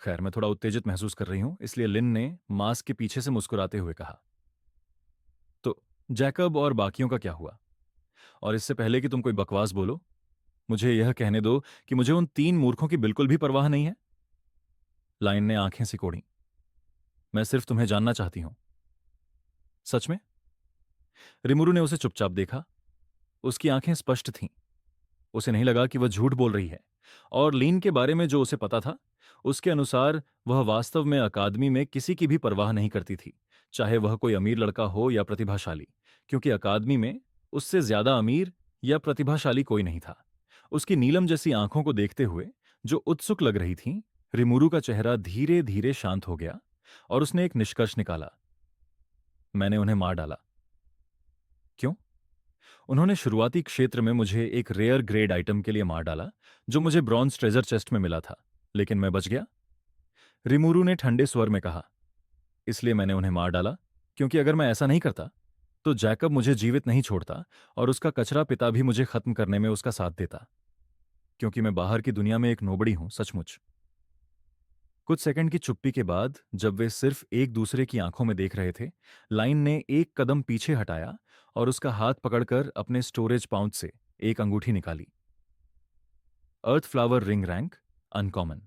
खैर, मैं थोड़ा उत्तेजित महसूस कर रही हूं, इसलिए लिन ने मास्क के पीछे से मुस्कुराते हुए कहा। तो जैकब और बाकियों का क्या हुआ? और इससे पहले कि तुम कोई बकवास बोलो, मुझे यह कहने दो कि मुझे उन 3 मूर्खों की बिल्कुल भी परवाह नहीं है। लाइन ने आंखें सिकोड़ी। मैं सिर्फ तुम्हें जानना चाहती हूं। सच में? रिमुरु ने उसे चुपचाप देखा। उसकी आंखें स्पष्ट थीं। उसे नहीं लगा कि वह झूठ बोल रही है, और लीन के बारे में जो उसे पता था, उसके अनुसार वह वास्तव में अकादमी में किसी की भी परवाह नहीं करती थी, चाहे वह कोई अमीर लड़का हो या प्रतिभाशाली, क्योंकि अकादमी में उससे ज्यादा अमीर या प्रतिभाशाली कोई नहीं था। उसकी नीलम जैसी आंखों को देखते हुए, जो उत्सुक लग रही थीं, रिमुरु का चेहरा धीरे धीरे शांत हो गया और उसने एक निष्कर्ष निकाला। मैंने उन्हें मार डाला। क्यों? उन्होंने शुरुआती क्षेत्र में मुझे एक रेयर ग्रेड आइटम के लिए मार डाला, जो मुझे ब्रॉन्ज ट्रेजर चेस्ट में मिला था, लेकिन मैं बच गया। रिमुरु ने ठंडे स्वर में कहा, इसलिए मैंने उन्हें मार डाला, क्योंकि अगर मैं ऐसा नहीं करता तो जैकब मुझे जीवित नहीं छोड़ता और उसका कचरा पिता भी मुझे खत्म करने में उसका साथ देता, क्योंकि मैं बाहर की दुनिया में एक नोबड़ी हूं, सचमुच। कुछ सेकंड की चुप्पी के बाद, जब वे सिर्फ एक दूसरे की आंखों में देख रहे थे, लाइन ने एक कदम पीछे हटाया और उसका हाथ पकड़कर अपने स्टोरेज पाउच से एक अंगूठी निकाली। अर्थ फ्लावर रिंग रैंक, अनकॉमन।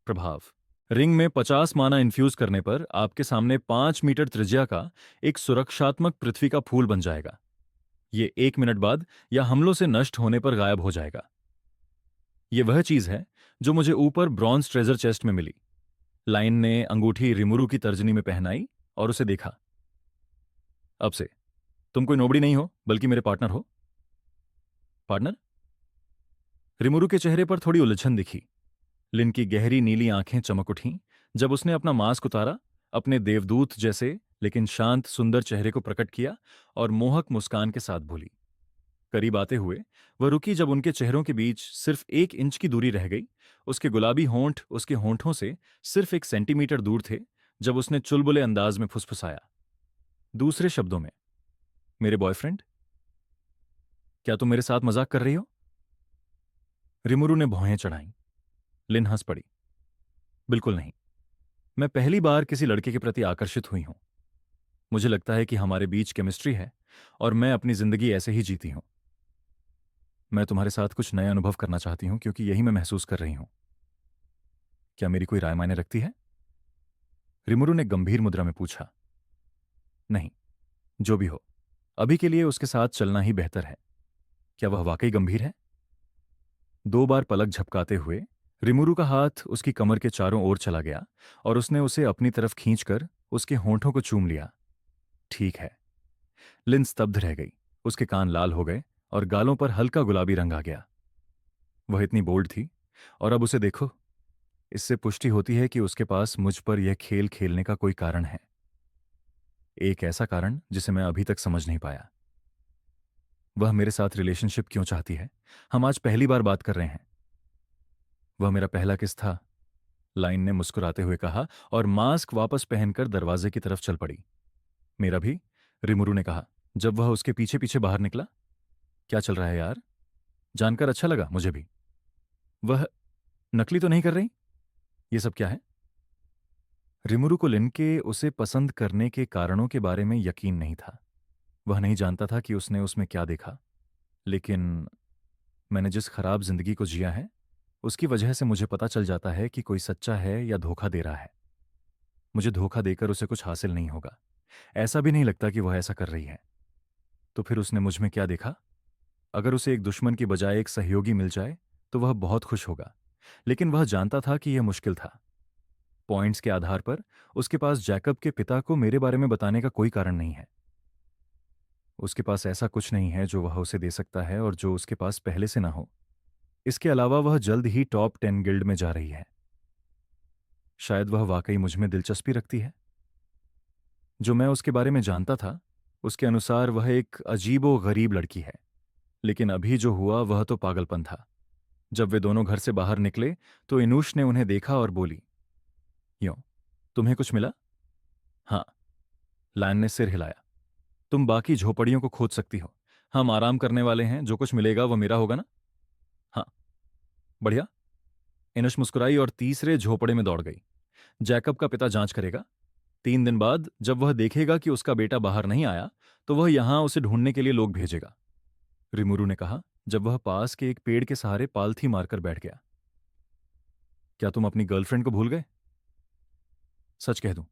प्रभाव, रिंग में 50 माना इन्फ्यूज करने पर आपके सामने 5 मीटर त्रिज्या का एक सुरक्षात्मक पृथ्वी का फूल बन जाएगा। ये 1 मिनट बाद या हमलों से नष्ट होने पर गायब हो जाएगा। ये वह चीज है जो मुझे ऊपर ब्रॉन्ज ट्रेजर चेस्ट में मिली। लाइन ने अंगूठी रिमुरु की तर्जनी में पहनाई और उसे देखा। अब से तुम कोई नोबड़ी नहीं हो, बल्कि मेरे पार्टनर हो। पार्टनर? रिमुरु के चेहरे पर थोड़ी उलझन दिखी। लिन की गहरी नीली आंखें चमक उठीं जब उसने अपना मास्क उतारा, अपने देवदूत जैसे लेकिन शांत सुंदर चेहरे को प्रकट किया और मोहक मुस्कान के साथ बोली। करीब आते हुए वह रुकी जब उनके चेहरों के बीच सिर्फ 1 इंच की दूरी रह गई। उसके गुलाबी होंठ उसके होंठों से सिर्फ 1 सेंटीमीटर दूर थे जब उसने चुलबुले अंदाज में फुसफुसाया। दूसरे शब्दों में, मेरे बॉयफ्रेंड? क्या तुम मेरे साथ मजाक कर रही हो? रिमुरु ने भौहें चढ़ाईं। लिन हंस पड़ी। बिल्कुल नहीं। मैं पहली बार किसी लड़के के प्रति आकर्षित हुई हूं। मुझे लगता है कि हमारे बीच केमिस्ट्री है और मैं अपनी जिंदगी ऐसे ही जीती हूं। मैं तुम्हारे साथ कुछ नए अनुभव करना चाहती हूं क्योंकि यही मैं महसूस कर रही हूं। क्या मेरी कोई राय मायने रखती है? रिमुरु ने गंभीर मुद्रा में पूछा। नहीं, जो भी हो, अभी के लिए उसके साथ चलना ही बेहतर है। क्या वह वाकई गंभीर है? 2 बार पलक झपकाते हुए रिमुरु का हाथ उसकी कमर के चारों ओर चला गया और उसने उसे अपनी तरफ खींचकर उसके होंठों को चूम लिया। ठीक है। लिन स्तब्ध रह गई। उसके कान लाल हो गए और गालों पर हल्का गुलाबी रंग आ गया। वह इतनी बोल्ड थी, और अब उसे देखो। इससे पुष्टि होती है कि उसके पास मुझ पर यह खेल खेलने का कोई कारण है। एक ऐसा कारण जिसे मैं अभी तक समझ नहीं पाया। वह मेरे साथ रिलेशनशिप क्यों चाहती है? हम आज पहली बार बात कर रहे हैं। वह मेरा पहला किस था? लाइन ने मुस्कुराते हुए कहा और मास्क वापस पहनकर दरवाजे की तरफ चल पड़ी। मेरा भी, रिमुरु ने कहा जब वह उसके पीछे पीछे बाहर निकला। क्या चल रहा है यार? जानकर अच्छा लगा मुझे भी। वह नकली तो नहीं कर रही? ये सब क्या है? रिमुरु को लिन के उसे पसंद करने के कारणों के बारे में यकीन नहीं था। वह नहीं जानता था कि उसने उसमें क्या देखा, लेकिन मैंने जिस खराब जिंदगी को जिया है उसकी वजह से मुझे पता चल जाता है कि कोई सच्चा है या धोखा दे रहा है। मुझे धोखा देकर उसे कुछ हासिल नहीं होगा। ऐसा भी नहीं लगता कि वह ऐसा कर रही है। तो फिर उसने मुझ में क्या देखा? अगर उसे एक दुश्मन की बजाय एक सहयोगी मिल जाए तो वह बहुत खुश होगा, लेकिन वह जानता था कि यह मुश्किल था। पॉइंट्स के आधार पर उसके पास जैकब के पिता को मेरे बारे में बताने का कोई कारण नहीं है। उसके पास ऐसा कुछ नहीं है जो वह उसे दे सकता है और जो उसके पास पहले से ना हो। इसके अलावा वह जल्द ही टॉप 10 गिल्ड में जा रही है। शायद वह वाकई मुझ में दिलचस्पी रखती है। जो मैं उसके बारे में जानता था उसके अनुसार वह एक अजीबो गरीब लड़की है, लेकिन अभी जो हुआ वह तो पागलपन था। जब वे दोनों घर से बाहर निकले तो इनूश ने उन्हें देखा और बोली, यों, तुम्हें कुछ मिला? हाँ, लायन ने सिर हिलाया। तुम बाकी झोपड़ियों को खोज सकती हो। हम आराम करने वाले हैं, जो कुछ मिलेगा वह मेरा होगा ना? हाँ, बढ़िया। इनुश मुस्कुराई और तीसरे झोपड़े में दौड़ गई। जैकब का पिता जांच करेगा। 3 दिन बाद जब वह देखेगा कि उसका बेटा बाहर नहीं आया तो वह यहां उसे ढूंढने के लिए लोग भेजेगा, रिमुरु ने कहा जब वह पास के एक पेड़ के सहारे पालथी मारकर बैठ गया। क्या तुम अपनी गर्लफ्रेंड को भूल गए? सच कह दूं,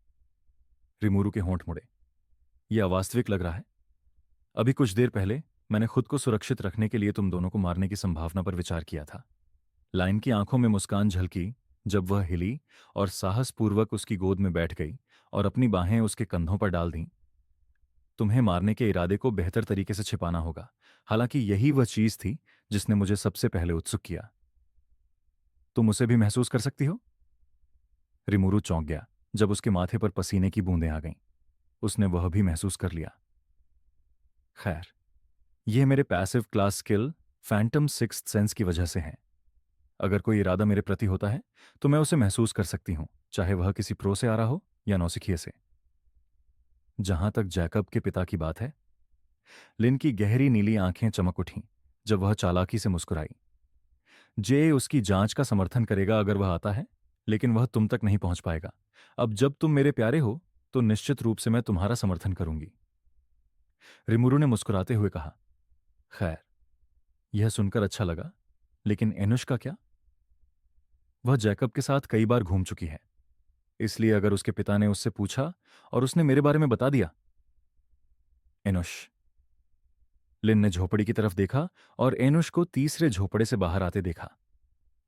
रिमुरु के होंठ मुड़े। यह अवास्तविक लग रहा है। अभी कुछ देर पहले मैंने खुद को सुरक्षित रखने के लिए तुम दोनों को मारने की संभावना पर विचार किया था। लाइन की आंखों में मुस्कान झलकी जब वह हिली और साहसपूर्वक उसकी गोद में बैठ गई और अपनी बाहें उसके कंधों पर डाल दीं। तुम्हें मारने के इरादे को बेहतर तरीके से छिपाना होगा, हालांकि यही वह चीज थी जिसने मुझे सबसे पहले उत्सुक किया। तुम उसे भी महसूस कर सकती हो? रिमुरु चौंक गया जब उसके माथे पर पसीने की बूंदें आ गईं। उसने वह भी महसूस कर लिया। खैर, यह मेरे passive class skill Phantom sixth sense की वजह से है। अगर कोई इरादा मेरे प्रति होता है तो मैं उसे महसूस कर सकती हूं, चाहे वह किसी प्रो से आ रहा हो या नौसिखिए से। जहां तक जैकब के पिता की बात है, लिन की गहरी नीली आंखें चमक उठीं जब वह चालाकी से मुस्कुराई। जे उसकी जांच का समर्थन करेगा अगर वह आता है, लेकिन वह तुम तक नहीं पहुंच पाएगा। अब जब तुम मेरे प्यारे हो तो निश्चित रूप से मैं तुम्हारा समर्थन करूंगी, रिमुरु ने मुस्कुराते हुए कहा। खैर, यह सुनकर अच्छा लगा, लेकिन एनुश का क्या? वह जैकब के साथ कई बार घूम चुकी है, इसलिए अगर उसके पिता ने उससे पूछा और उसने मेरे बारे में बता दिया। एनुश। लिन ने झोपड़ी की तरफ देखा और एनुश को तीसरे झोपड़े से बाहर आते देखा,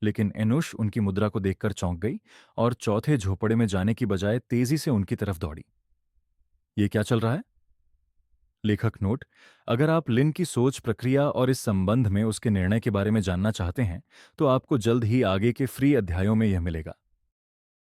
लेकिन एनुश उनकी मुद्रा को देखकर चौंक गई और चौथे झोपड़े में जाने की बजाय तेजी से उनकी तरफ दौड़ी। ये क्या चल रहा है? लेखक नोट: अगर आप लिन की सोच प्रक्रिया और इस संबंध में उसके निर्णय के बारे में जानना चाहते हैं तो आपको जल्द ही आगे के फ्री अध्यायों में यह मिलेगा।